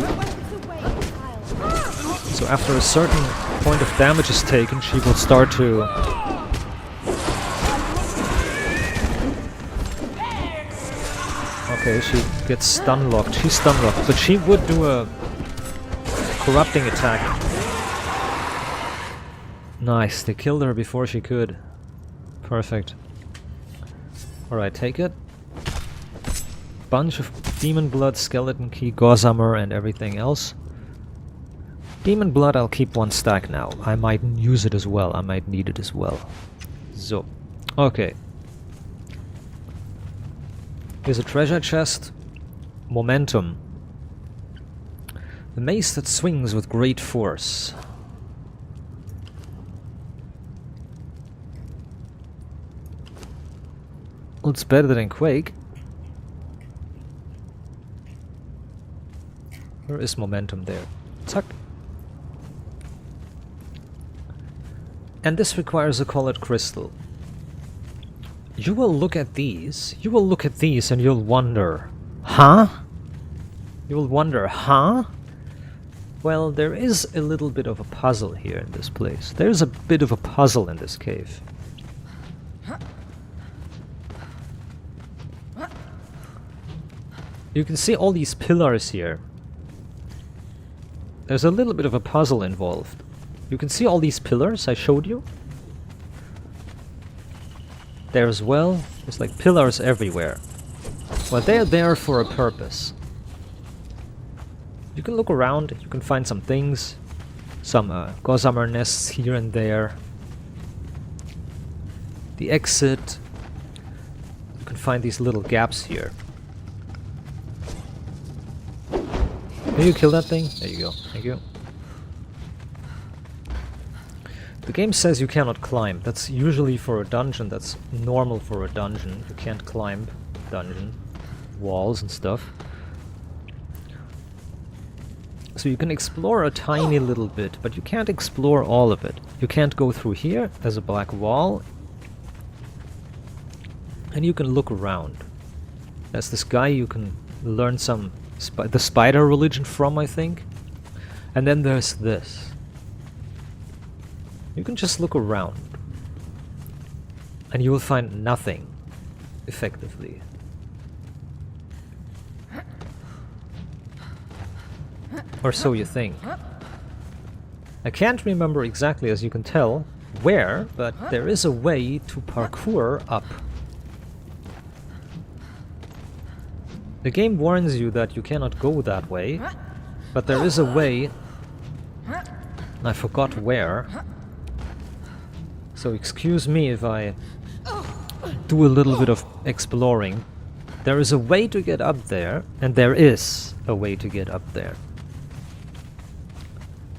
So after a certain point of damage is taken, she will start to... Okay, she gets stun locked. She's stun locked, but she would do a corrupting attack. Nice, they killed her before she could. Perfect. Alright, take it. Bunch of demon blood, skeleton key, gossamer, and everything else. Demon blood I'll keep one stack now. I might use it as well. I might need it as well. So, okay. Here's a treasure chest. Momentum. The mace that swings with great force. Well, it's better than Quake. There is momentum there. Tuck. And this requires a colored crystal. You will look at these. You will look at these and you'll wonder, huh? You will wonder, huh? Well, there is a little bit of a puzzle here in this place. There's a bit of a puzzle in this cave. You can see all these pillars here. There's a little bit of a puzzle involved. You can see all these pillars I showed you. There as well. There's like pillars everywhere. Well, they're there for a purpose. You can look around, you can find some things. Some gossamer nests here and there. The exit. You can find these little gaps here. Can you kill that thing? There you go. Thank you. The game says you cannot climb. That's usually for a dungeon. That's normal for a dungeon. You can't climb dungeon walls and stuff. So you can explore a tiny little bit, but you can't explore all of it. You can't go through here. There's a black wall. And you can look around. There's this guy you can learn some the spider religion from, I think. And then there's this. You can just look around. And you will find nothing, effectively. Or so you think. I can't remember exactly, as you can tell, where, but there is a way to parkour up. The game warns you that you cannot go that way, but there is a way. I forgot where. So excuse me if I do a little bit of exploring. There is a way to get up there, and there is a way to get up there.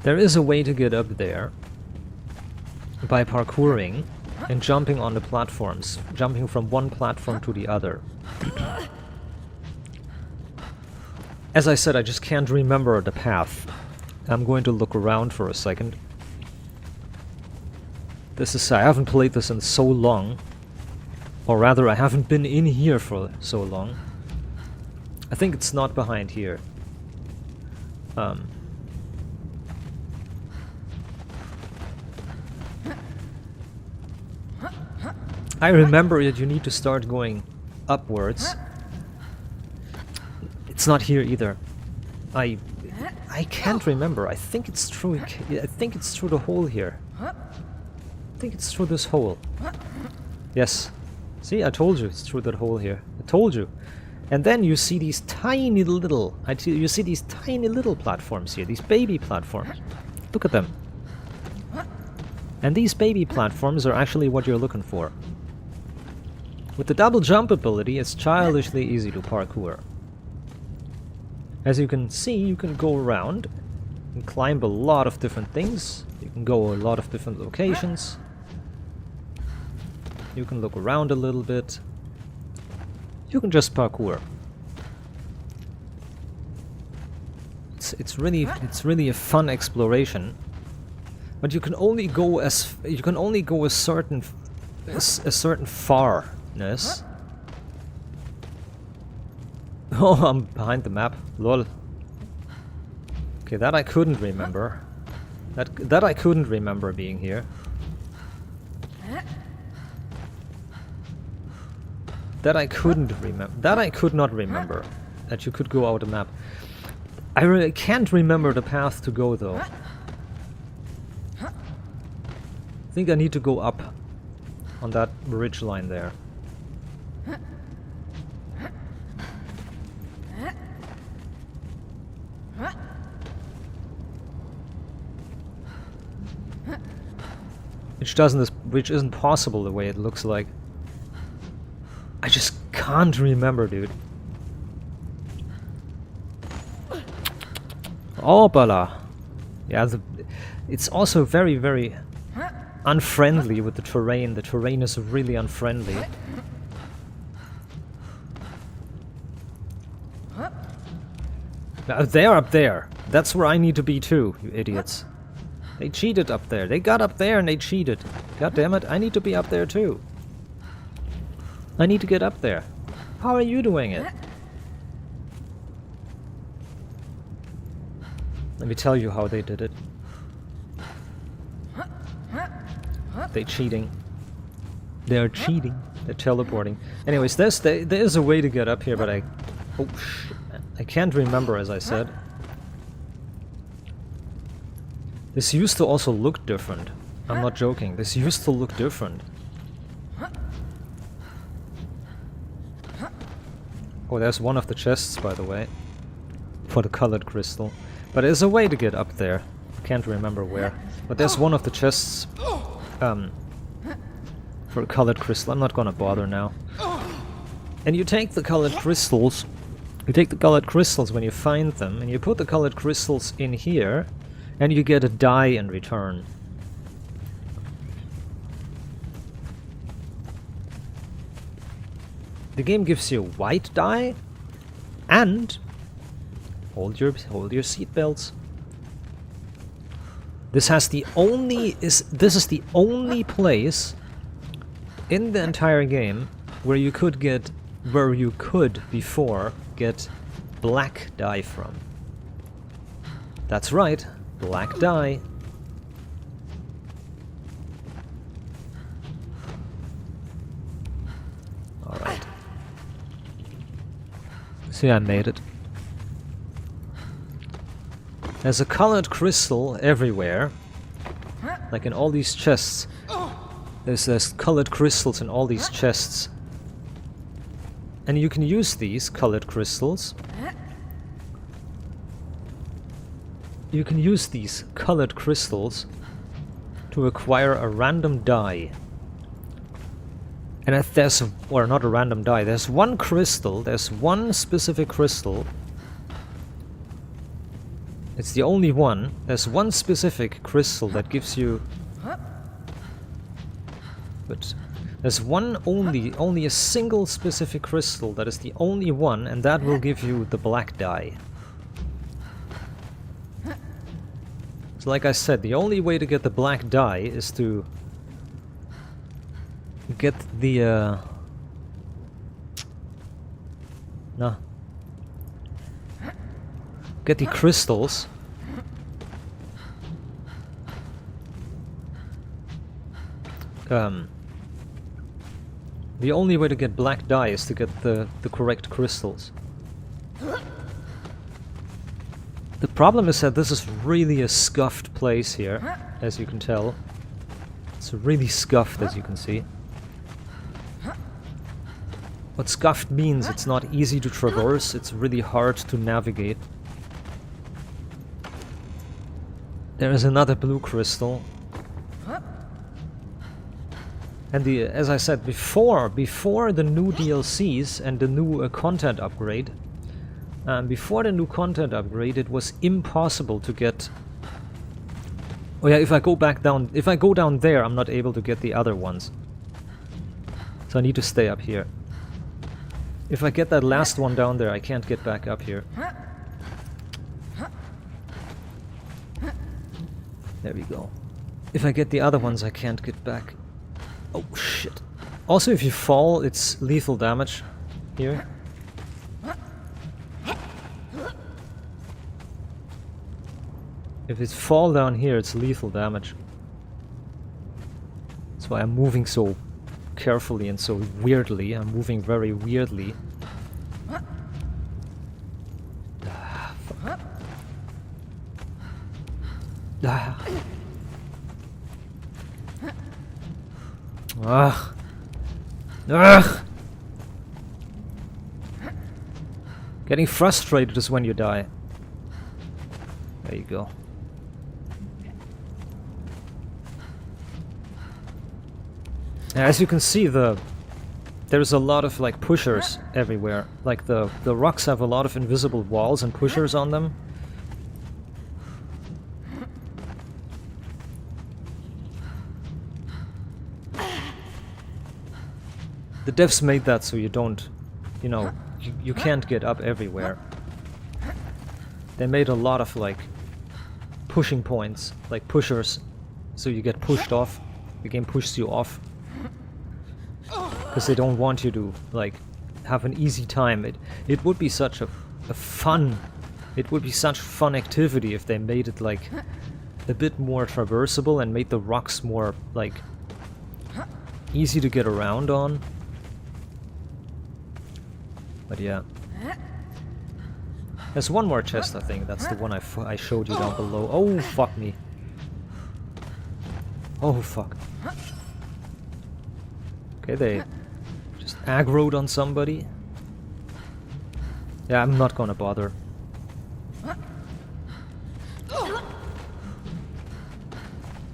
There is a way to get up there by parkouring and jumping on the platforms, jumping from one platform to the other. As I said, I just can't remember the path. I'm going to look around for a second. I haven't played this in so long. Or rather, I haven't been in here for so long. I think it's not behind here. I remember that you need to start going upwards. It's not here either. I can't remember. I think it's through. I think it's through the hole here. I think it's through this hole. Yes. See, I told you it's through that hole here. I told you. And then you see these tiny little. You see these tiny little platforms here. These baby platforms. Look at them. And these baby platforms are actually what you're looking for. With the double jump ability, it's childishly easy to parkour. As you can see, you can go around and climb a lot of different things. You can go a lot of different locations. You can look around a little bit. You can just parkour. It's really a fun exploration. But you can only go a certain farness. Oh, I'm behind the map. Lol. Okay, that I couldn't remember. That I couldn't remember being here. That I couldn't remember. That I could not remember. That you could go out the map. I really can't remember the path to go though. I think I need to go up on that ridge line there. Which isn't possible the way it looks like. I just can't remember, dude. Oh, bala. Yeah, it's also very, very unfriendly with the terrain. The terrain is really unfriendly. Now, they're up there. That's where I need to be too, you idiots. They cheated up there. They got up there and they cheated. God damn it, I need to be up there too. I need to get up there. How are you doing it? Let me tell you how they did it. They're cheating. They're cheating. They're teleporting. Anyways, there is a way to get up here, but I can't remember, as I said. This used to also look different. I'm not joking. This used to look different. Oh, there's one of the chests, by the way. For the colored crystal. But there's a way to get up there. I can't remember where. But there's one of the chests for a colored crystal. I'm not gonna bother now. And you take the colored crystals. You take the colored crystals when you find them, and you put the colored crystals in here, and you get a die in return. The game gives you a white die, and hold your seatbelts. This is the only place in the entire game where you could before get black die from. That's right, black die. Alright. See, I made it. There's a colored crystal everywhere. Like in all these chests. There's colored crystals in all these chests. And you can use these colored crystals. You can use these colored crystals to acquire a random die. And if there's or not a random die, there's one crystal, there's one specific crystal. It's the only one. There's one specific crystal that gives you... But there's only a single specific crystal that is the only one, and that will give you the black die. So like I said, the only way to get the black die is to get the get the crystals The only way to get black dye is to get the correct crystals. The problem is that this is really a scuffed place here, as you can tell. It's really scuffed, as you can see. What scuffed means, it's not easy to traverse, it's really hard to navigate. There is another blue crystal. And as I said before the new DLCs and the new content upgrade, before the new content upgrade, it was impossible to get... Oh yeah, if I go down there, I'm not able to get the other ones. So I need to stay up here. If I get that last one down there, I can't get back up here. There we go. If I get the other ones, I can't get back. Oh shit. Also, if you fall, it's lethal damage here. If it's fall down here, it's lethal damage. That's why I'm moving so carefully and so weirdly. I'm moving very weirdly. Ah, fuck. Ah. Ugh. Ugh. Getting frustrated is when you die. There you go. As you can see, there's a lot of like pushers everywhere. Like the rocks have a lot of invisible walls and pushers on them. The devs made that so you don't, you know, you can't get up everywhere. They made a lot of like pushing points, like pushers, so you get pushed off. The game pushes you off. Because they don't want you to, like, have an easy time. It would be such a fun... It would be such a fun activity if they made it, like, a bit more traversable and made the rocks more, like, easy to get around on. But yeah. There's one more chest, I think. That's the one I showed you down below. Oh, fuck me. Oh, fuck. Okay, they just aggroed on somebody. Yeah, I'm not gonna bother.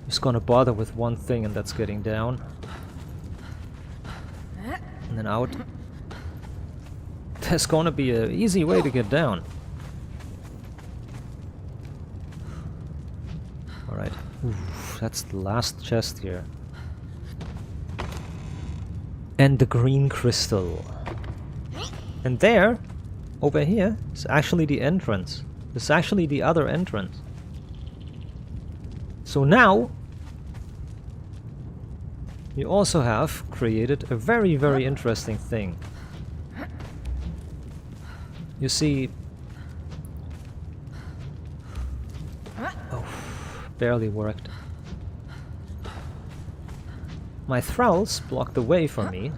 Just gonna bother with one thing, and that's getting down. And then out. There's gonna be an easy way to get down. Alright. That's the last chest here. And the green crystal. And there, over here, is actually the entrance. It's actually the other entrance. So now, you also have created a very, very interesting thing. You see... Oh, barely worked. My thralls block the way for me.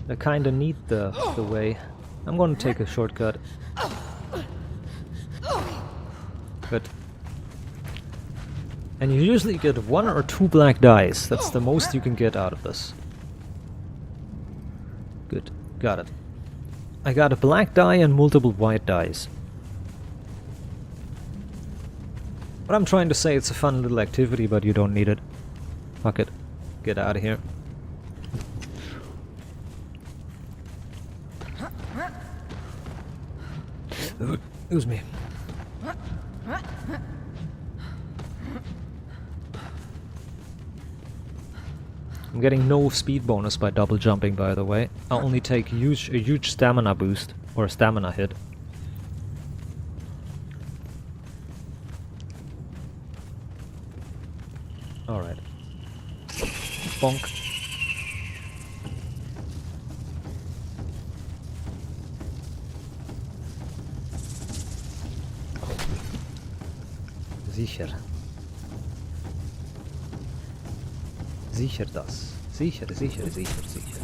I kinda need the way. I'm gonna take a shortcut. Good. And you usually get 1 or 2 black dice. That's the most you can get out of this. Good. Got it. I got a black die and multiple white dice. But I'm trying to say it's a fun little activity, but you don't need it. Fuck it. Get out of here. Excuse me. I'm getting no speed bonus by double jumping, by the way. I'll only take a huge stamina boost, or a stamina hit. Alright. Bonk. Sicher. Sicher das. Sicher, sicher, sicher, sicher.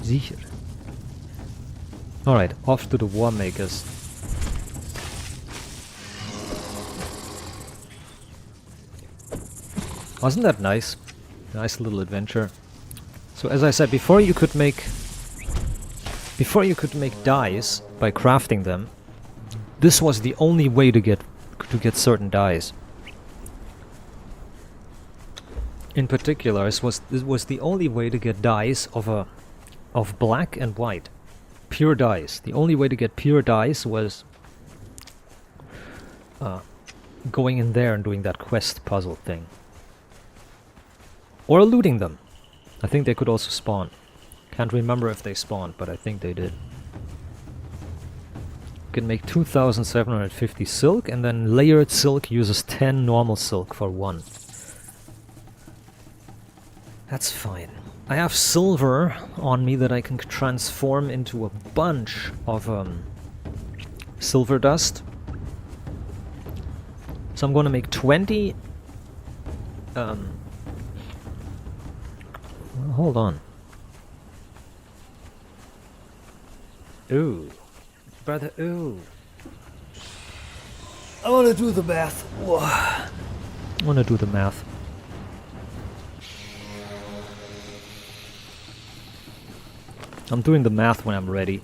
Sicher. Alright, off to the War Makers. Wasn't that nice? Nice little adventure. So as I said, before you could make dyes by crafting them, this was the only way to get certain dyes. In particular, this was the only way to get dyes of black and white, pure dyes. The only way to get pure dyes was going in there and doing that quest puzzle thing, or looting them. I think they could also spawn. Can't remember if they spawned, but I think they did. You can make 2,750 silk, and then layered silk uses 10 normal silk for 1. That's fine. I have silver on me that I can transform into a bunch of silver dust. So I'm going to make 20... hold on. Ooh. Brother, ooh. I want to do the math. Whoa. I want to do the math. I'm doing the math when I'm ready.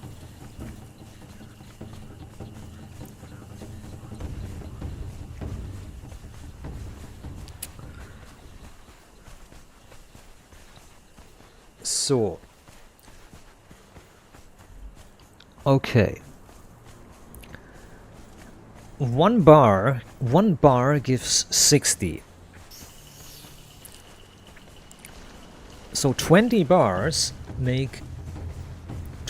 So. Okay. One bar gives 60. So 20 bars make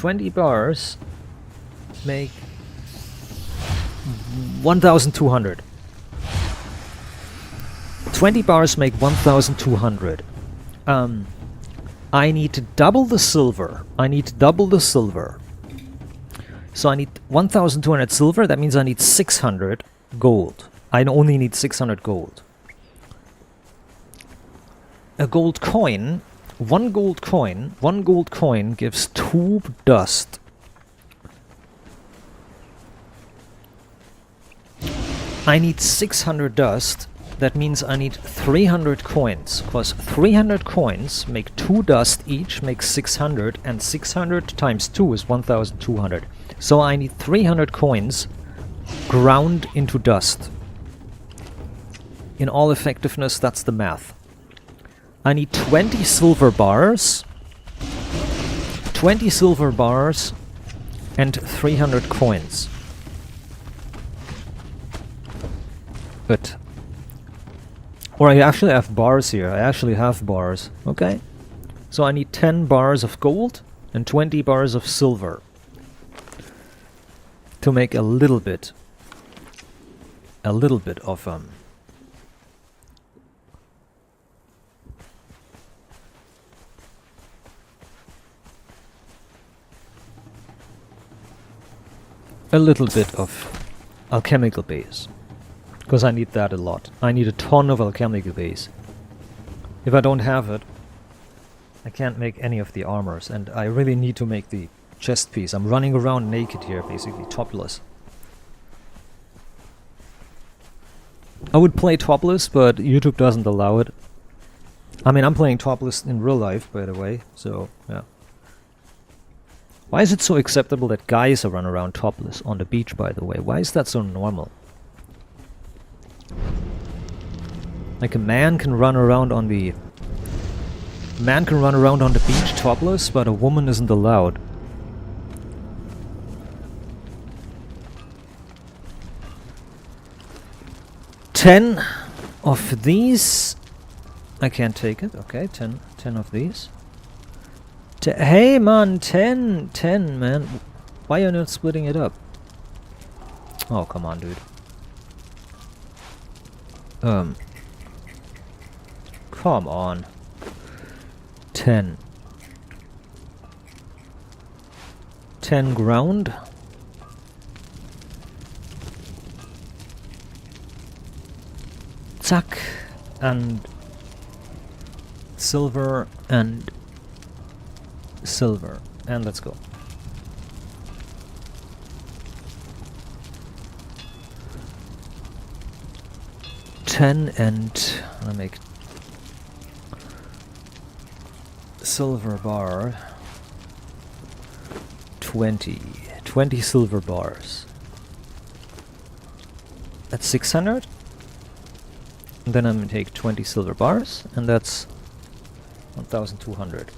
1,200. 20 bars make 1,200. I need to double the silver. So I need 1,200 silver. That means I need 600 gold. I only need 600 gold. A gold coin. One gold coin gives 2 dust. I need 600 dust. That means I need 300 coins, because 300 coins make 2 dust each, makes 600, and 600 times 2 is 1,200. So I need 300 coins ground into dust. In all effectiveness, that's the math. I need 20 silver bars, and 300 coins. But... or I actually have bars here. I actually have bars. Okay. So I need 10 bars of gold and 20 bars of silver to make a little bit of alchemical base. Because I need that a lot. I need a ton of alchemical base. If I don't have it, I can't make any of the armors, and I really need to make the chest piece. I'm running around naked here, basically topless. I would play topless, but YouTube doesn't allow it. I mean, I'm playing topless in real life, by the way, so, yeah. Why is it so acceptable that guys run around topless on the beach, by the way? Why is that so normal? Like a man can run around on the beach topless, but a woman isn't allowed. Ten of these. I can't take it. Okay, 10 of these. Hey man, 10 man. Why are you not splitting it up? Oh, come on, dude. Come on. 10. 10 ground. Zack. And silver and silver. And let's go. And I'll make silver bar. 20 silver bars. That's 600. And then I'm gonna take 20 silver bars, and that's 1,200.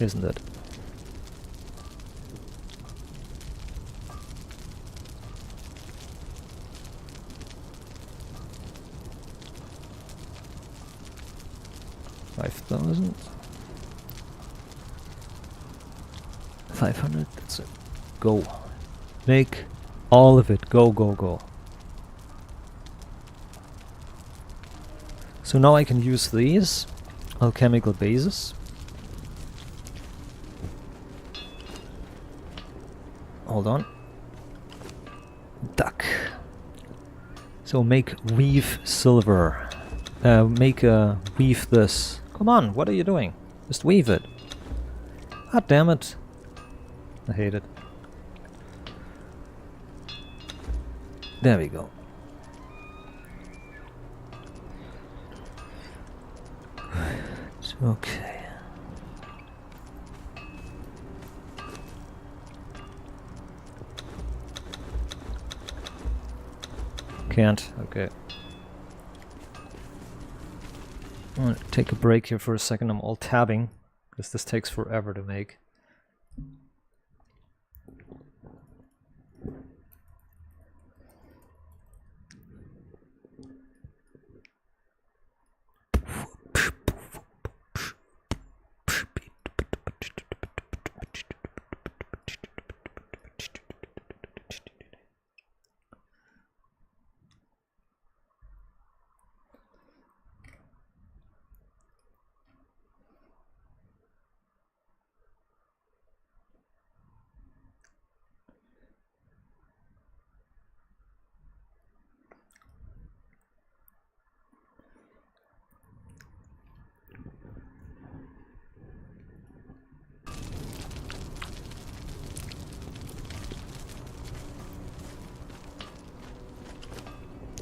Isn't it? $5,000. 500. That's it. Go. Make all of it. Go, go, go. So now I can use these alchemical bases. Hold on. Duck. So make weave silver. Weave this. Come on, what are you doing? Just weave it. God damn it. I hate it. There we go. Okay. Can't. Okay. I'm gonna take a break here for a second. I'm all tabbing because this takes forever to make.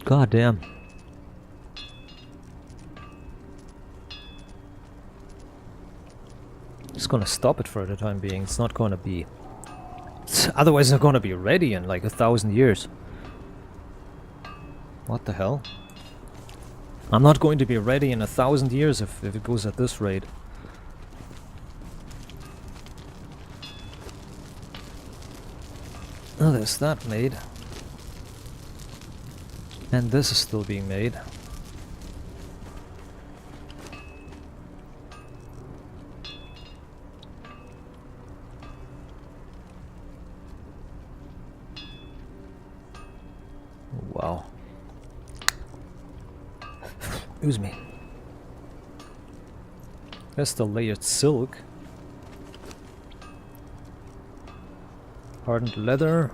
God damn. Just gonna stop it for the time being. It's not gonna be... Otherwise it's not gonna be ready in like 1,000 years. What the hell? I'm not going to be ready in 1,000 years if it goes at this rate. Oh, there's that made. And this is still being made. Wow. Excuse me. There's the layered silk. Hardened leather.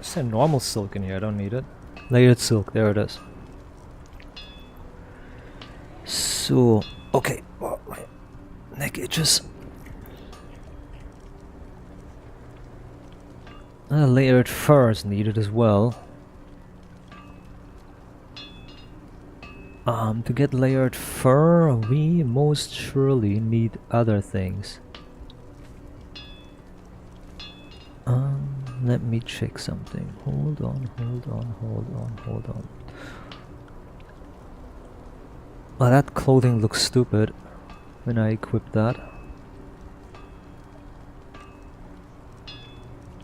Is there normal silk in here? I don't need it. Layered silk, there it is. So, okay. Oh, my neck itches. Layered fur is needed as well. To get layered fur, we most surely need other things. Let me check something. Hold on. Well, that clothing looks stupid when I equip that.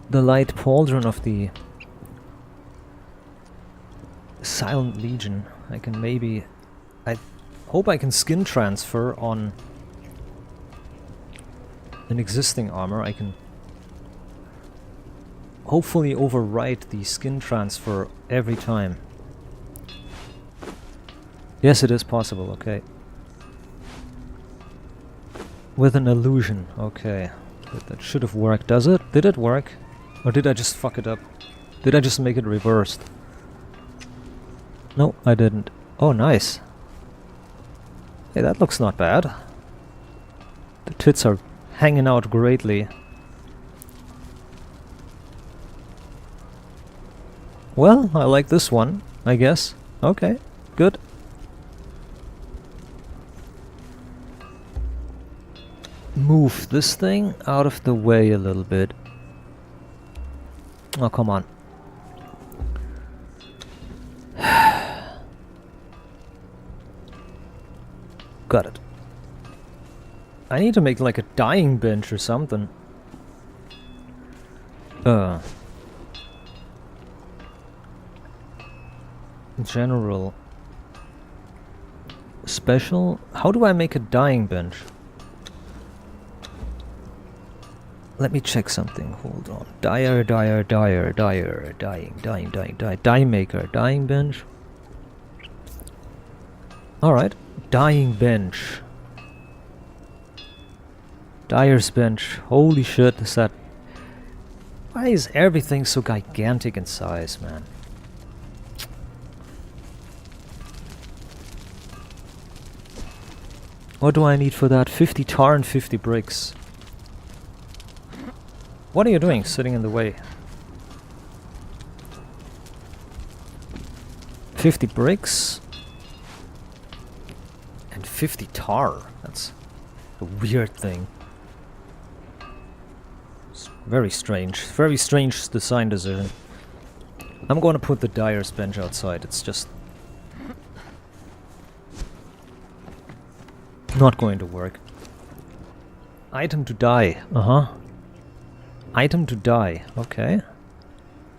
The light pauldron of the Silent Legion. I can maybe... I hope I can skin transfer on an existing armor. I can hopefully overwrite the skin transfer every time. Yes, it is possible, okay. With an illusion, okay. That should have worked, does it? Did it work? Or did I just fuck it up? Did I just make it reversed? No, I didn't. Oh, nice. Hey, that looks not bad. The tits are hanging out greatly. Well, I like this one, I guess. Okay, good. Move this thing out of the way a little bit. Oh, come on. Got it. I need to make like a dying bench or something. General. Special. How do I make a dying bench? Let me check something. Hold on. Dyer, dying, die maker, dying bench. Alright. Dying bench. Dyer's bench. Holy shit, is that... Why is everything so gigantic in size, man? What do I need for that? 50 tar and 50 bricks. What are you doing, sitting in the way? 50 bricks. And 50 tar. That's a weird thing. It's very strange. Very strange design decision. I'm going to put the dyer's bench outside. It's just... not going to work. Item to dye. Uh-huh. Item to dye. Okay.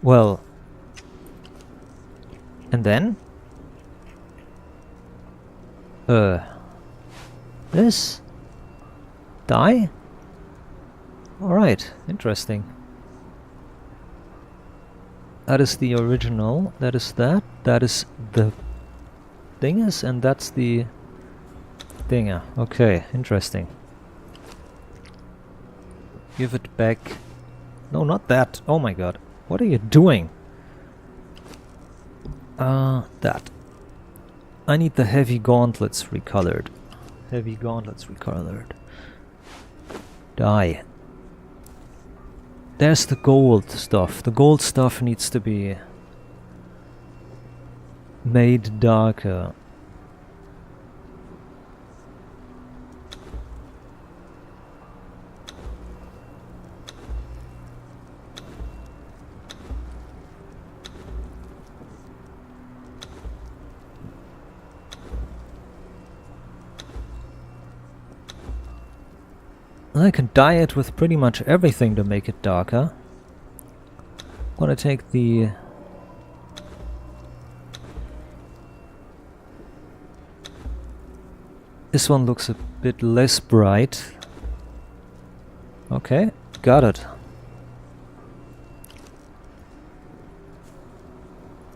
Well. And then? This? Dye? Alright. Interesting. That is the original. That is that. That is the dingus, and that's the dinger. Okay, interesting. Give it back. No, not that. Oh my god. What are you doing? That. I need the heavy gauntlets recolored. Heavy gauntlets recolored. Dye. There's the gold stuff. The gold stuff needs to be made darker. I can dye it with pretty much everything to make it darker. I'm gonna take the... This one looks a bit less bright. Okay, got it.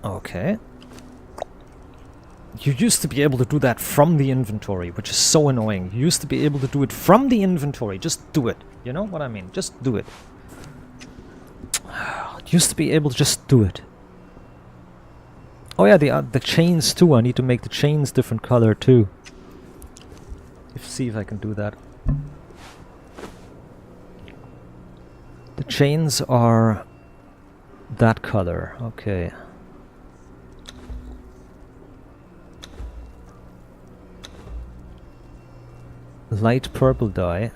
Okay. You used to be able to do that from the inventory, which is so annoying. You used to be able to do it from the inventory. Just do it. You know what I mean? Just do it. You used to be able to just do it. Oh yeah, the chains too. I need to make the chains different color too. See if I can do that. The chains are that color. Okay. Light purple dye.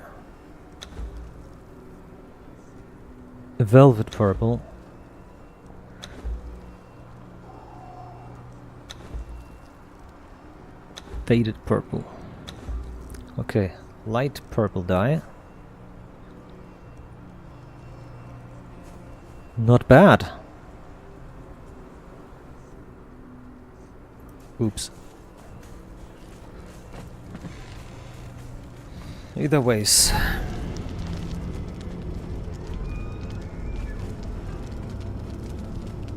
A velvet purple. Faded purple. Okay, light purple dye. Not bad. Oops. Either ways.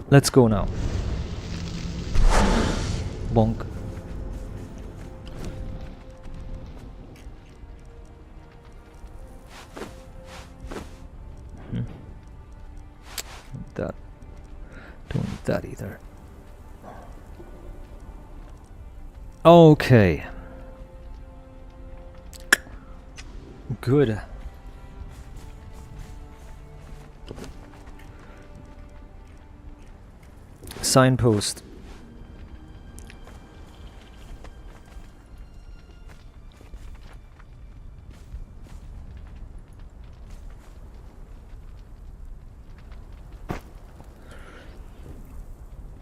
Let's go now. Bonk. That. that either. Okay. Good. Signpost.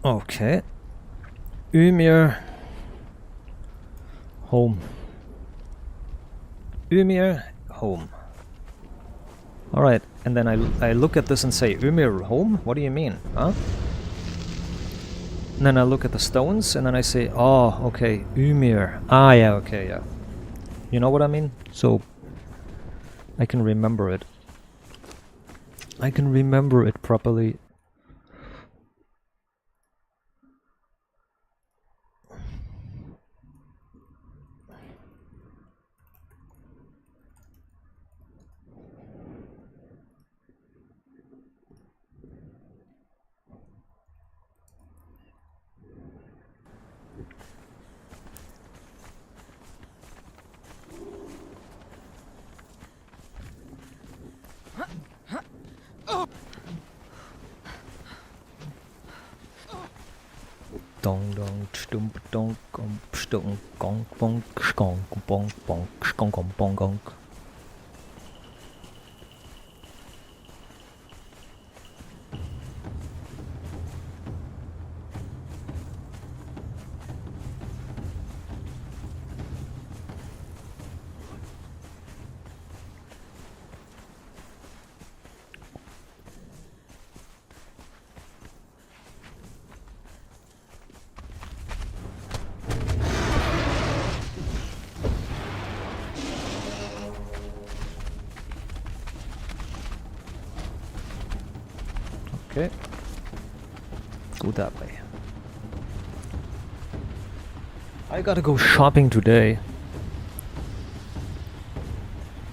Okay. Ymir. Home. Ymir. Home. Alright, and then I look at this and say, Ymir, home? What do you mean? Huh? And then I look at the stones, and then I say, oh, okay, Ymir. Ah, yeah, okay, yeah. You know what I mean? So, I can remember it. I can remember it properly. Dong dong stump dong gong stunk gong bong skong bong bong skong gong bong gong. Okay. Go that way. I gotta go shopping today.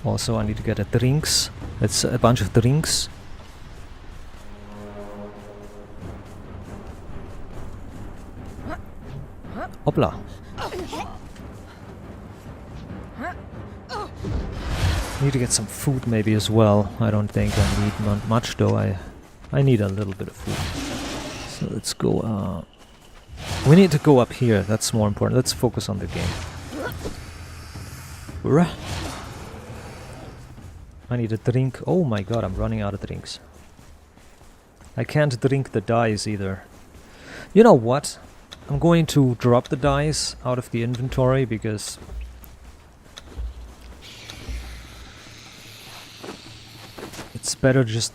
Also, I need to get a drinks. It's a bunch of drinks. Hopla. Need to get some food maybe as well. I don't think I need much though. I need a little bit of food. So let's go, we need to go up here, that's more important. Let's focus on the game. I need a drink. Oh my god, I'm running out of drinks. I can't drink the dice either. You know what? I'm going to drop the dice out of the inventory because... it's better just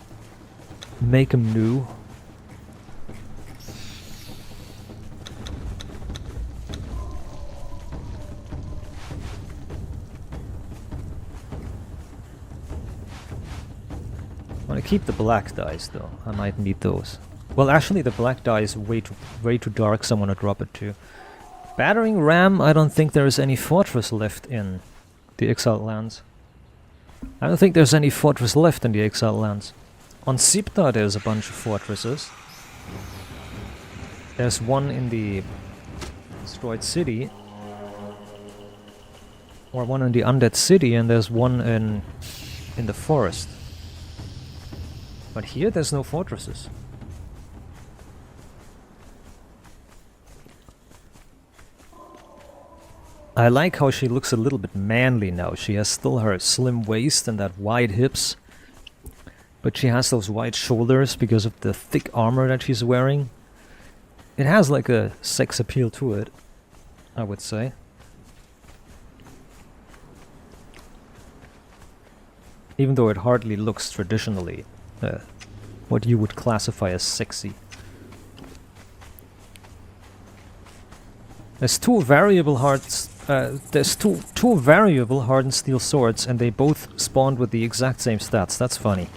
make them new. I want to keep the black dice though. I might need those. Well, actually the black die is way too dark, so I want to drop it too. Battering ram, I don't think there is any fortress left in the Exiled Lands. I don't think there's any fortress left in the Exiled Lands. On Sipta there's a bunch of fortresses. There's one in the destroyed city. Or one in the undead city, and there's one in the forest. But here there's no fortresses. I like how she looks a little bit manly now. She has still her slim waist and that wide hips. But she has those wide shoulders because of the thick armor that she's wearing. It has like a sex appeal to it, I would say. Even though it hardly looks traditionally what you would classify as sexy. There's two variable hearts. There's two variable hardened steel swords, and they both spawned with the exact same stats. That's funny.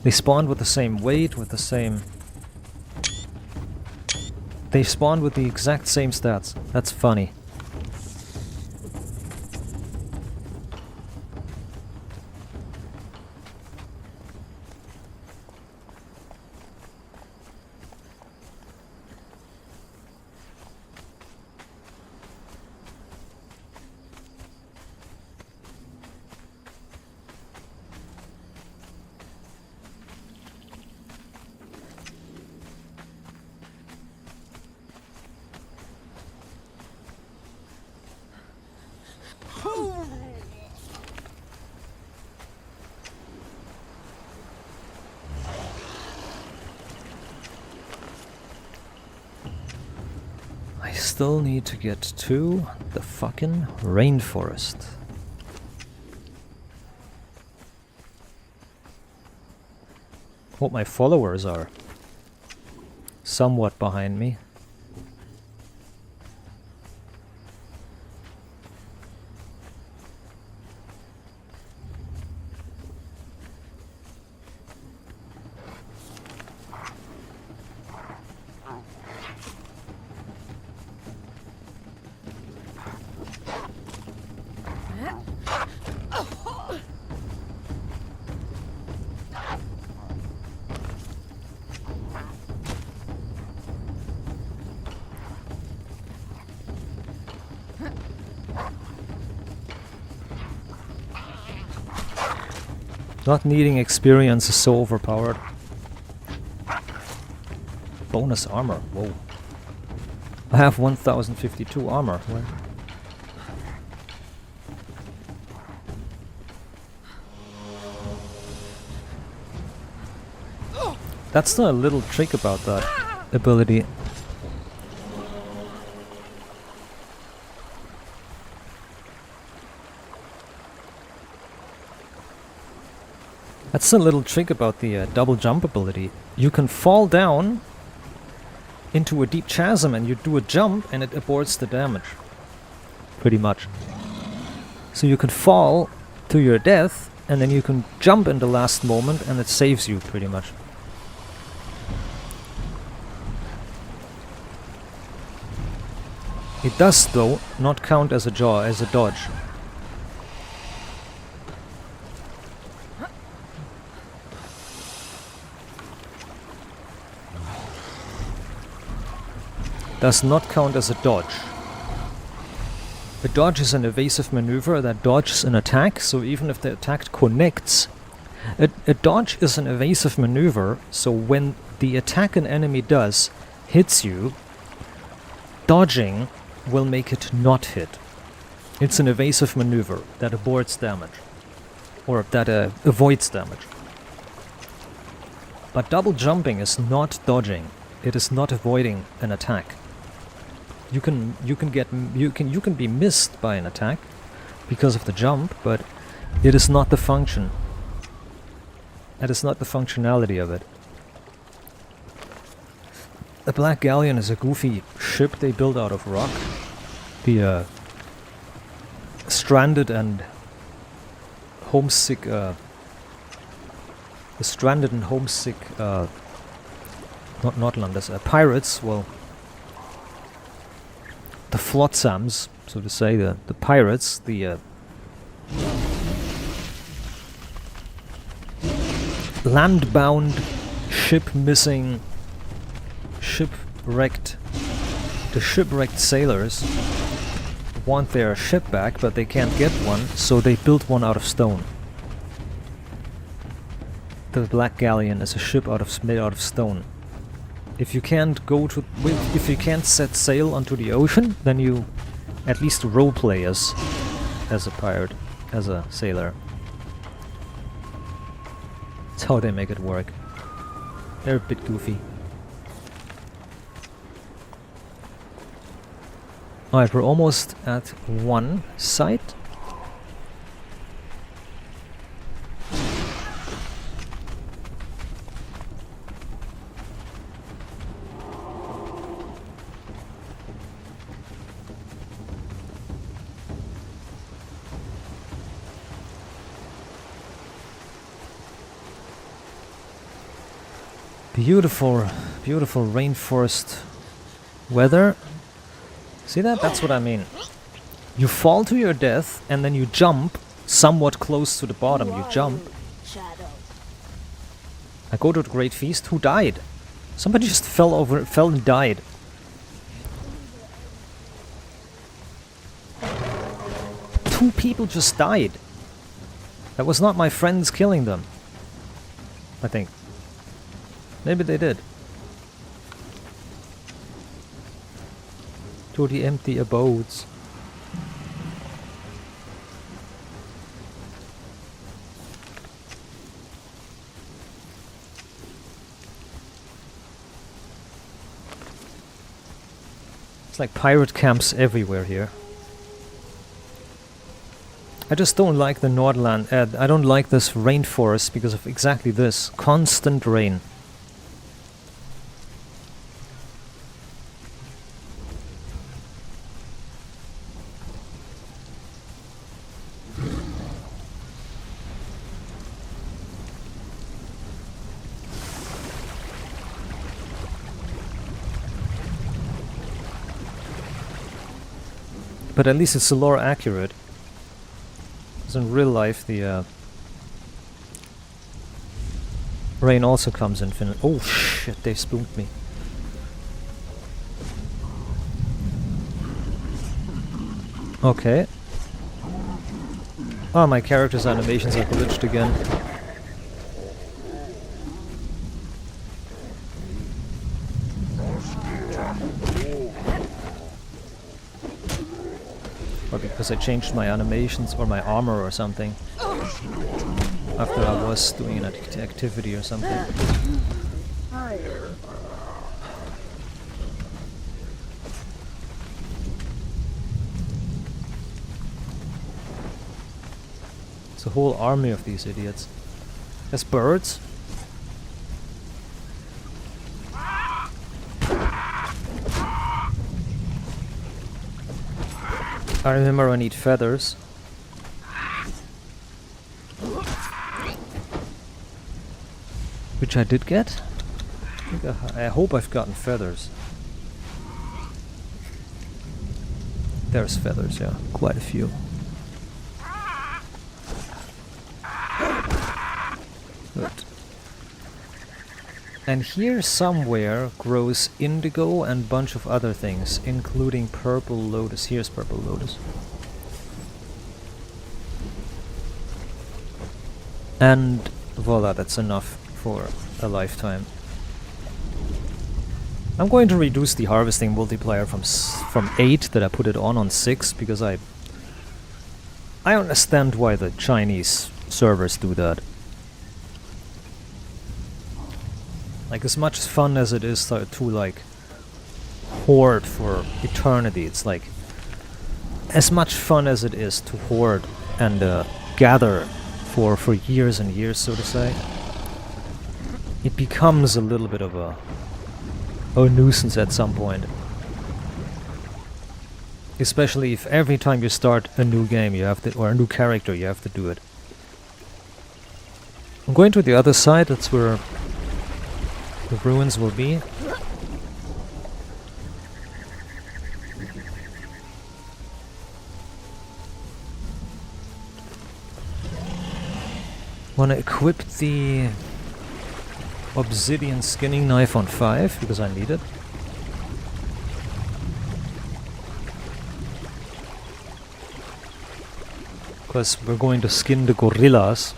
They spawned with the same weight, with the same... They spawned with the exact same stats. That's funny. still need to get to the fucking rainforest. Hope my followers are somewhat behind me. Not needing experience is so overpowered. Bonus armor, whoa. I have 1052 armor. Where? That's the little trick about that ability. That's a little trick about the double jump ability. You can fall down into a deep chasm and you do a jump and it aborts the damage. Pretty much. So you can fall to your death and then you can jump in the last moment and it saves you pretty much. It does though not count as a dodge. Does not count as a dodge. A dodge is an evasive maneuver that dodges an attack, so even if the attack connects, a dodge is an evasive maneuver, so when the attack an enemy does hits you, dodging will make it not hit. It's an evasive maneuver that aborts damage, or that avoids damage. But double jumping is not dodging. It is not avoiding an attack. You can be missed by an attack because of the jump, but it is not the function. That is not the functionality of it. The Black Galleon is a goofy ship they build out of rock. The stranded and homesick not Nordlanders, pirates, well, the flotsams, so to say, the pirates, the land-bound, shipwrecked sailors want their ship back, but they can't get one, so they built one out of stone. The Black Galleon is a ship made out of stone. If you can't if you can't set sail onto the ocean, then you at least roleplay as a pirate, as a sailor. That's how they make it work. They're a bit goofy. Alright, we're almost at one site. Beautiful, beautiful rainforest weather. See that? That's what I mean. You fall to your death and then you jump somewhat close to the bottom. You jump. I go to the Great Feast. Who died? Somebody just fell and died. Two people just died. That was not my friends killing them, I think. Maybe they did. To the empty abodes. It's like pirate camps everywhere here. I just don't like the Nordland. I don't like this rainforest because of exactly this. Constant rain. But at least it's lore accurate. Because in real life the rain also comes in Finland. Oh shit, they spooned me. Okay. Oh, my character's animations are glitched again. Or because I changed my animations or my armor or something. After I was doing an activity or something. It's a whole army of these idiots. There's birds. I remember I need feathers. Which I did get. I hope I've gotten feathers. There's feathers, yeah. Quite a few. Good. And here somewhere grows indigo and a bunch of other things, including purple lotus. Here's purple lotus. And voila, that's enough for a lifetime. I'm going to reduce the harvesting multiplier from 8 that I put it on 6 because I understand why the Chinese servers do that. Like, as much fun as it is to like hoard for eternity, it's like as much fun as it is to hoard and gather for years and years, so to say. It becomes a little bit of a nuisance at some point. Especially if every time you start a new game you have to, or a new character, you have to do it. I'm going to the other side, that's where the ruins will be. Wanna equip the obsidian skinning knife on 5 because I need it. Because we're going to skin the gorillas.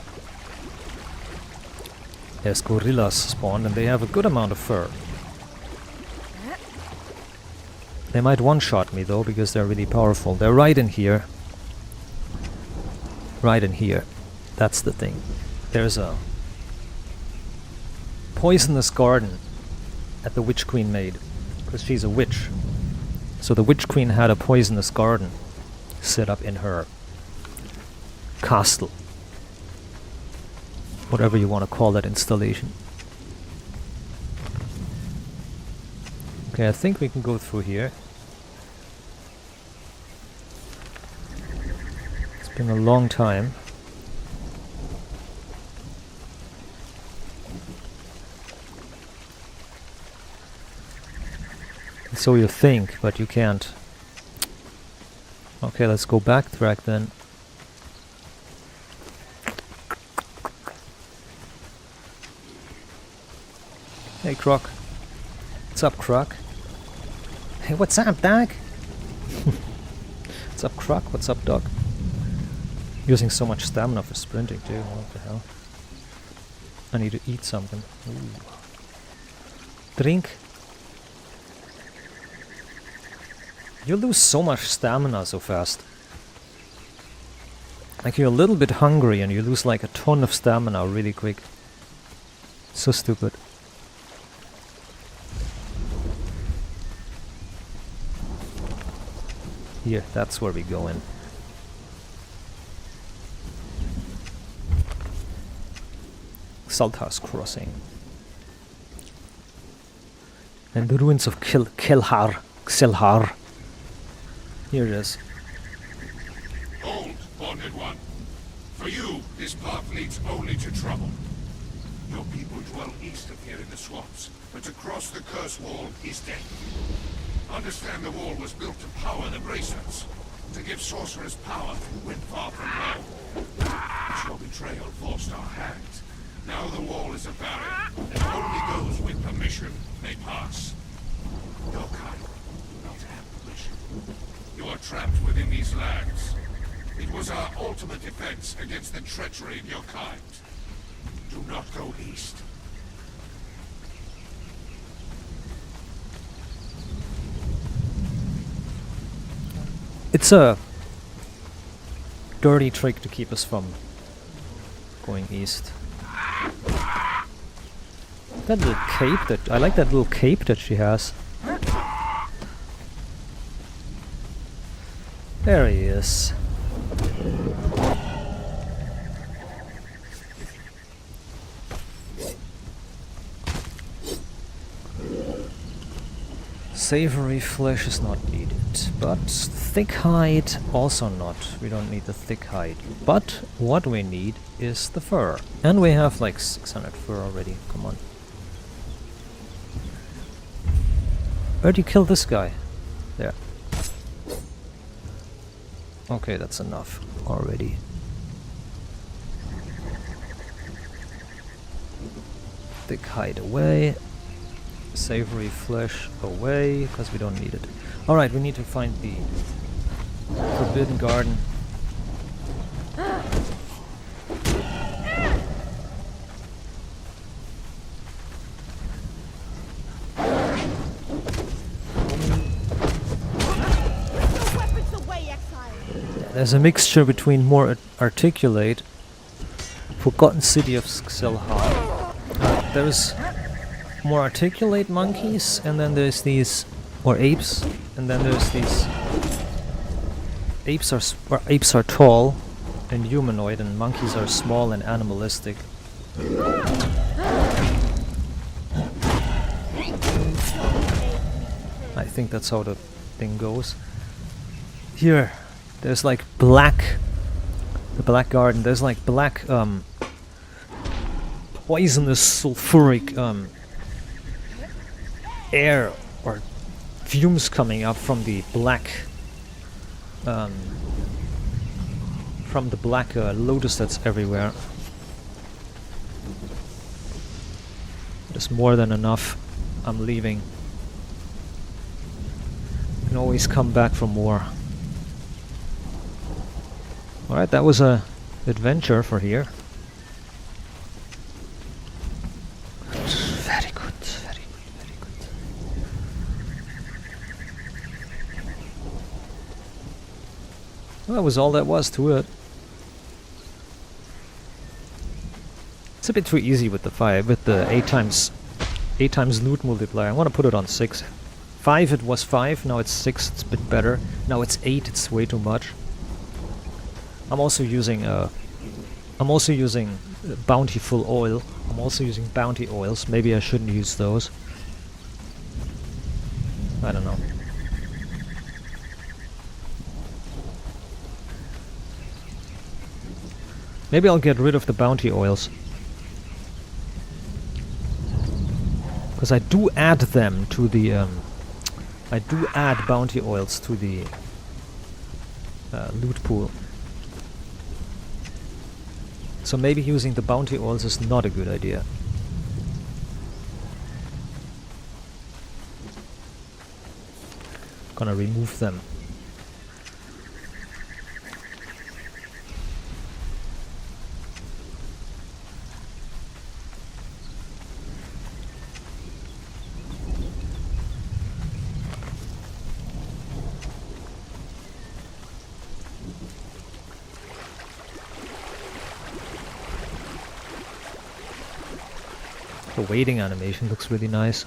Yes, gorillas spawn and they have a good amount of fur. They might one-shot me though because they're really powerful. They're right in here. Right in here. That's the thing. There's a poisonous garden that the Witch Queen made, because she's a witch. So the Witch Queen had a poisonous garden set up in her castle. Whatever you want to call that installation. Okay, I think we can go through here. It's been a long time. So you think, but you can't. Okay, let's go backtrack then. Hey, Croc. What's up, Croc? Hey, what's up, dog? What's up, Croc? What's up, dog? Using so much stamina for sprinting, too. What the hell? I need to eat something. Ooh. Drink. You lose so much stamina so fast. Like, you're a little bit hungry and you lose like a ton of stamina really quick. So stupid. Here, that's where we go in. Salthouse Crossing. And the ruins of Xelhar. Here it is. Hold, Bonded One. For you, this path leads only to trouble. Your people dwell east of here in the swamps, but to cross the curse wall is death. Understand the wall was built to power the bracelets, to give sorcerers power when far from home. But your betrayal forced our hand. Now the wall is a barrier, and only those with permission may pass. Your kind do not have permission. You are trapped within these lands. It was our ultimate defense against the treachery of your kind. Do not go east. It's a dirty trick to keep us from going east. That little cape that I like, that little cape that she has. There he is. Savory flesh is not needed, but thick hide also not. We don't need the thick hide. But what we need is the fur. And we have like 600 fur already. Come on. Where'd you kill this guy? There. Okay, that's enough already. Thick hide away. Savory flesh away, because we don't need it. Alright, we need to find the Forbidden Garden. There's a mixture between more articulate, Forgotten City of Xelhar. There's more articulate monkeys, and then there's these, or apes, and then there's these apes are tall and humanoid, and monkeys are small and animalistic. I think that's how the thing goes. Here, there's like the black garden. There's like black poisonous sulfuric air or fumes coming up from the black lotus that's everywhere. There's more than enough. I'm leaving. You can always come back for more. Alright, that was a adventure for here. Very good, very good, very good. Well, that was all that was to it. It's a bit too easy with the 8 times loot multiplier. I want to put it on 6. 5 it was 5, now it's 6, it's a bit better. Now it's 8, it's way too much. I'm also using bountiful oil. I'm also using bounty oils. Maybe I shouldn't use those. I don't know. Maybe I'll get rid of the bounty oils. Because I do add them to the I do add bounty oils to the loot pool. So maybe using the bounty oils is not a good idea. Gonna remove them. The waiting animation looks really nice.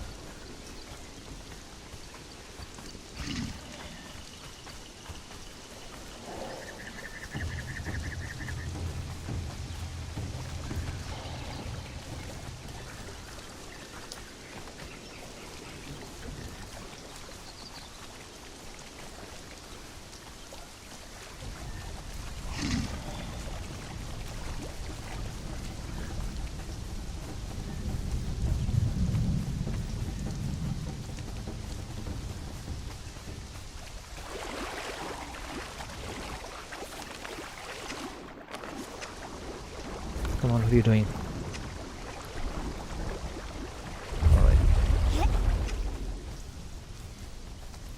Come on, what are you doing? Alright.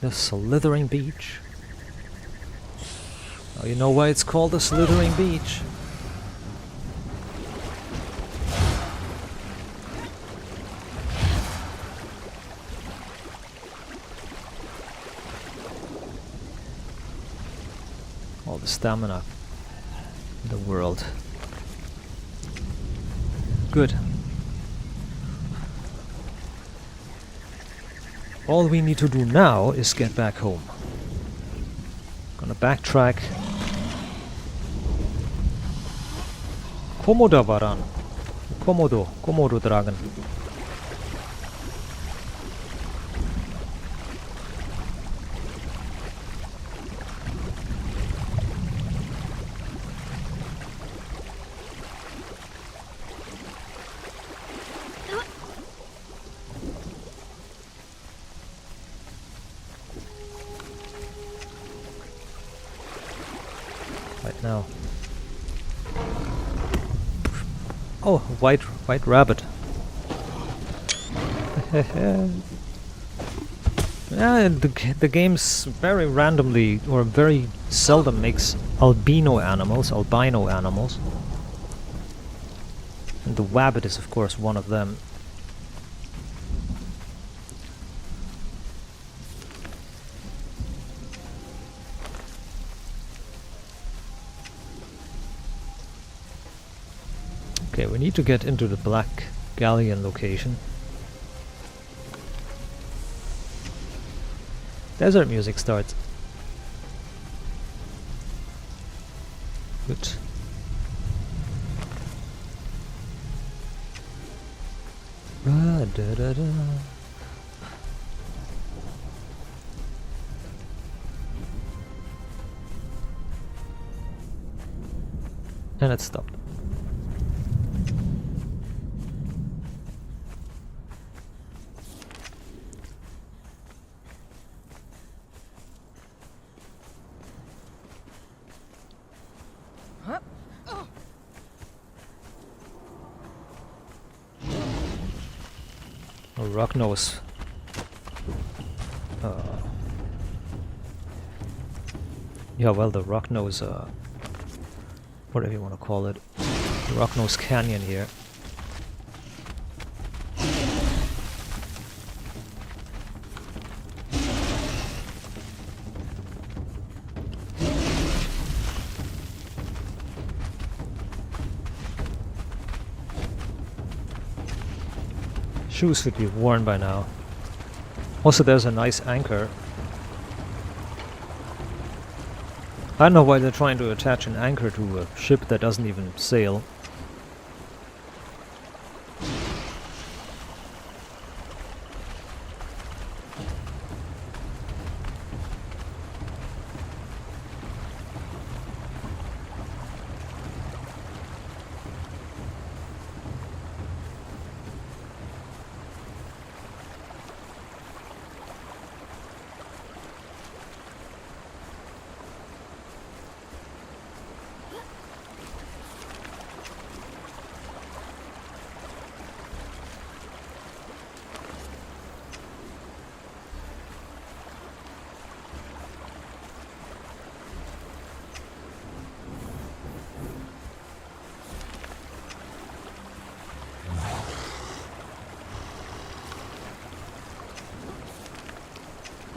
The slithering beach. Oh, you know why it's called the slithering beach? All the stamina in the world. Good. All we need to do now is get back home. Gonna backtrack. Komodo varan. Komodo dragon. Right now. Oh, white rabbit. Yeah, the game's very randomly or very seldom makes albino animals. And the wabbit is of course one of them. Okay, we need to get into the Black Galleon location. Desert music starts. Good. Da-da-da. And it stopped. Oh, rock nose. Yeah, well, the rock nose, whatever you want to call it, the rock nose canyon here. Shoes should be worn by now. Also, there's a nice anchor. I don't know why they're trying to attach an anchor to a ship that doesn't even sail.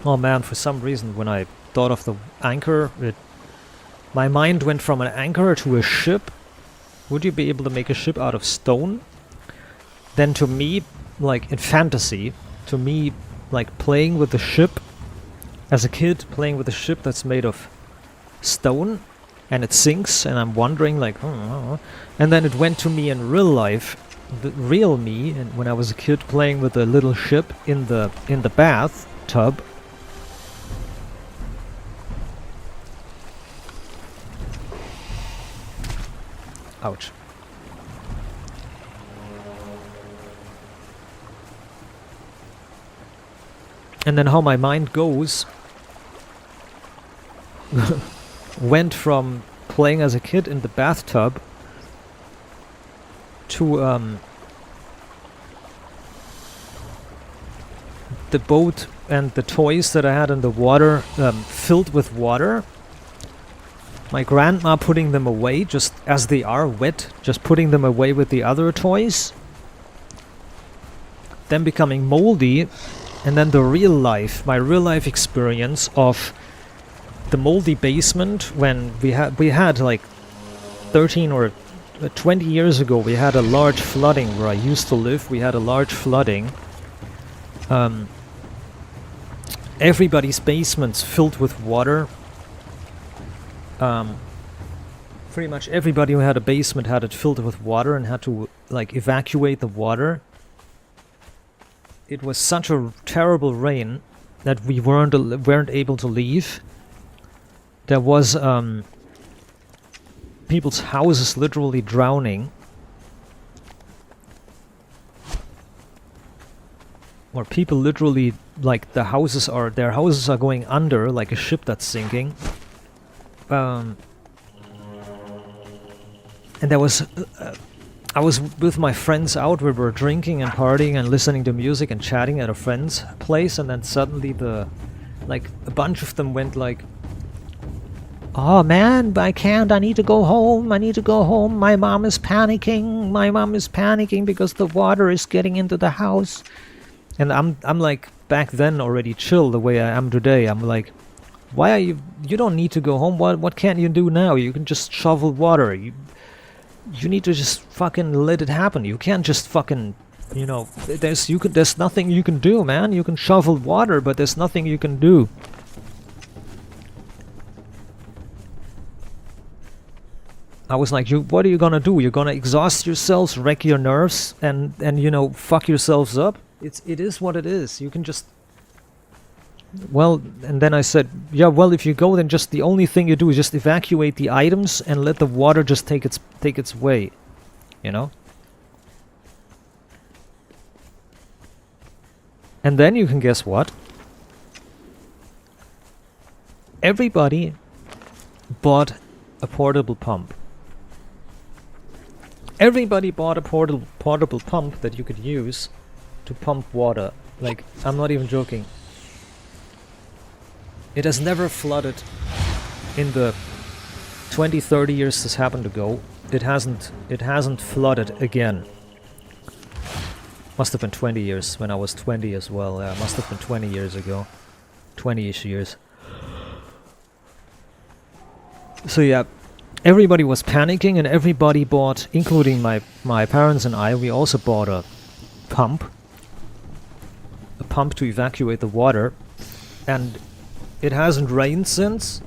Oh man, for some reason when I thought of the anchor, my mind went from an anchor to a ship. Would you be able to make a ship out of stone? Then to me, like in fantasy, to me, like playing with the ship, as a kid, playing with a ship that's made of stone, and it sinks, and I'm wondering like, and then it went to me in real life, the real me, and when I was a kid playing with a little ship in the bathtub. Ouch. And then how my mind goes went from playing as a kid in the bathtub to the boat and the toys that I had in the water filled with water. My grandma putting them away just as they are wet, just putting them away with the other toys. Then becoming moldy, and then the my real life experience of the moldy basement when we had like 13 or 20 years ago, we had a large flooding where I used to live. We had a large flooding. Everybody's basements filled with water. Pretty much everybody who had a basement had it filled with water and had to like evacuate the water. It was such a terrible rain that we weren't able to leave. There was people's houses literally drowning. Or people literally, like, their houses are going under, like a ship that's sinking. And there was, I was with my friends out, we were drinking and partying and listening to music and chatting at a friend's place, and then suddenly a bunch of them went like, "Oh man, I can't, I need to go home, my mom is panicking because the water is getting into the house." And I'm like, back then already chill the way I am today. I'm like, why are you don't need to go home, what can you do now? You can just shovel water, you need to just fucking let it happen. You can't just fucking, there's nothing you can do, man. You can shovel water, but there's nothing you can do. I was like, what are you gonna do? You're gonna exhaust yourselves, wreck your nerves, and fuck yourselves up? It is what it is. You can just... Well, and then I said, yeah, well, if you go, then just the only thing you do is just evacuate the items and let the water just take its way, And then you can guess what? Everybody bought a portable pump. Everybody bought a portable pump that you could use to pump water. Like, I'm not even joking. It has never flooded in the 20-30 years this happened ago. It hasn't flooded again. Must have been 20 years when I was 20 as well. Yeah, must have been 20 years ago. 20-ish years. So yeah, everybody was panicking and everybody bought, including my parents and I, we also bought a pump. A pump to evacuate the water. And it hasn't rained since.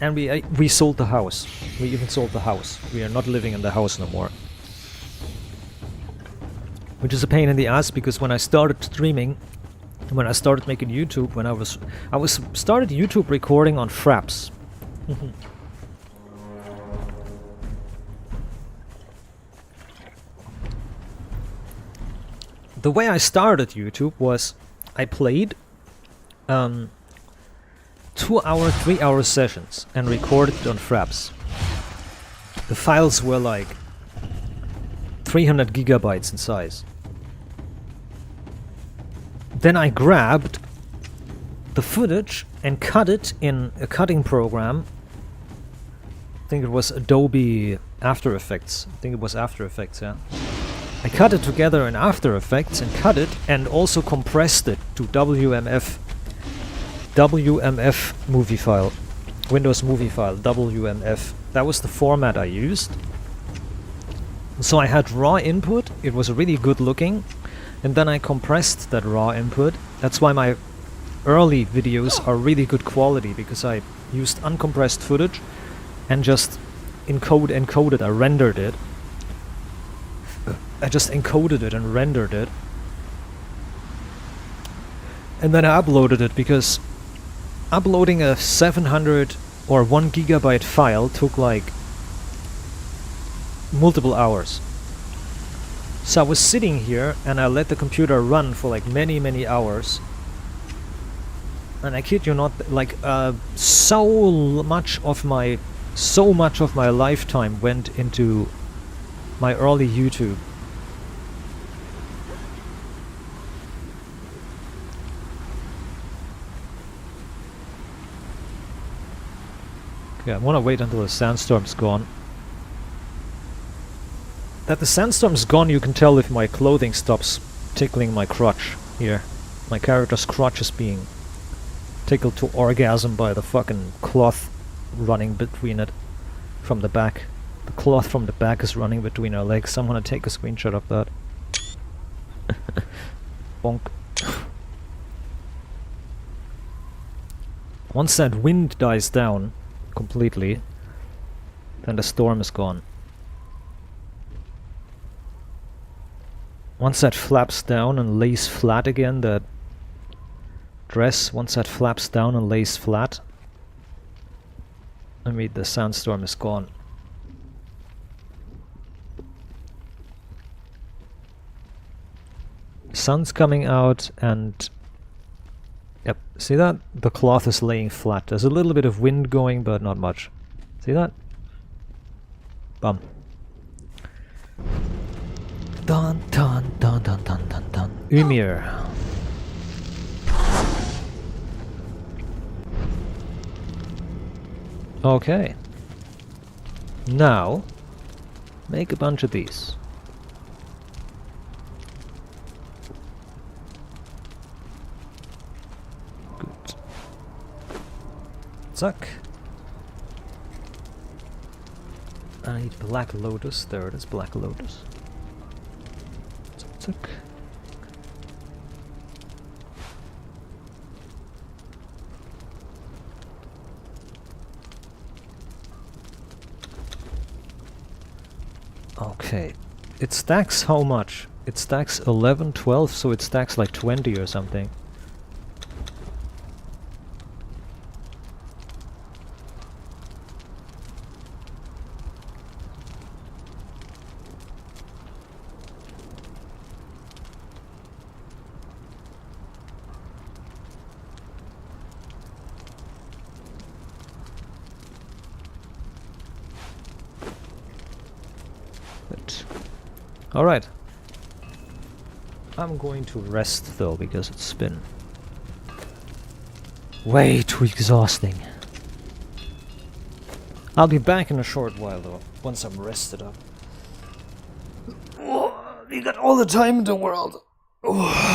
And we sold the house. We even sold the house. We are not living in the house no more. Which is a pain in the ass, because when I started streaming, when I started making YouTube, when I started YouTube recording on Fraps. The way I started YouTube was I played 2-hour, 3-hour sessions and recorded it on Fraps. The files were like 300 gigabytes in size. Then I grabbed the footage and cut it in a cutting program. I think it was Adobe After Effects. Yeah. I cut it together in After Effects and cut it and also compressed it to WMF movie file. Windows movie file, WMF. That was the format I used. So I had raw input, it was really good looking, and then I compressed that raw input. That's why my early videos are really good quality, because I used uncompressed footage and just encoded, I rendered it. I just encoded it and rendered it. And then I uploaded it, because uploading a 700 or 1 gigabyte file took like multiple hours. So I was sitting here and I let the computer run for like many hours. And I kid you not, like so much of my lifetime went into My early YouTube. Okay, I want to wait until the sandstorm's gone. That the sandstorm's gone, you can tell if my clothing stops tickling my crotch here. My character's crotch is being tickled to orgasm by the fucking cloth running between it from the back. The cloth from the back is running between her legs. I'm gonna take a screenshot of that. Bonk. Once that wind dies down completely, then the storm is gone. Once that flaps down and lays flat again, that dress, once that flaps down and lays flat, I mean, the sandstorm is gone. Sun's coming out and... Yep, see that? The cloth is laying flat. There's a little bit of wind going, but not much. See that? Bum. Dun dun dun dun dun dun dun. Ymir. Okay. Now, make a bunch of these. Good. Zack. I need Black Lotus. There it is, Black Lotus. Zack. Okay, it stacks how much? It stacks 11, 12, so it stacks like 20 or something. Alright. I'm going to rest though, because it's been way too exhausting. I'll be back in a short while though, once I'm rested up. Oh, you got all the time in the world. Oh.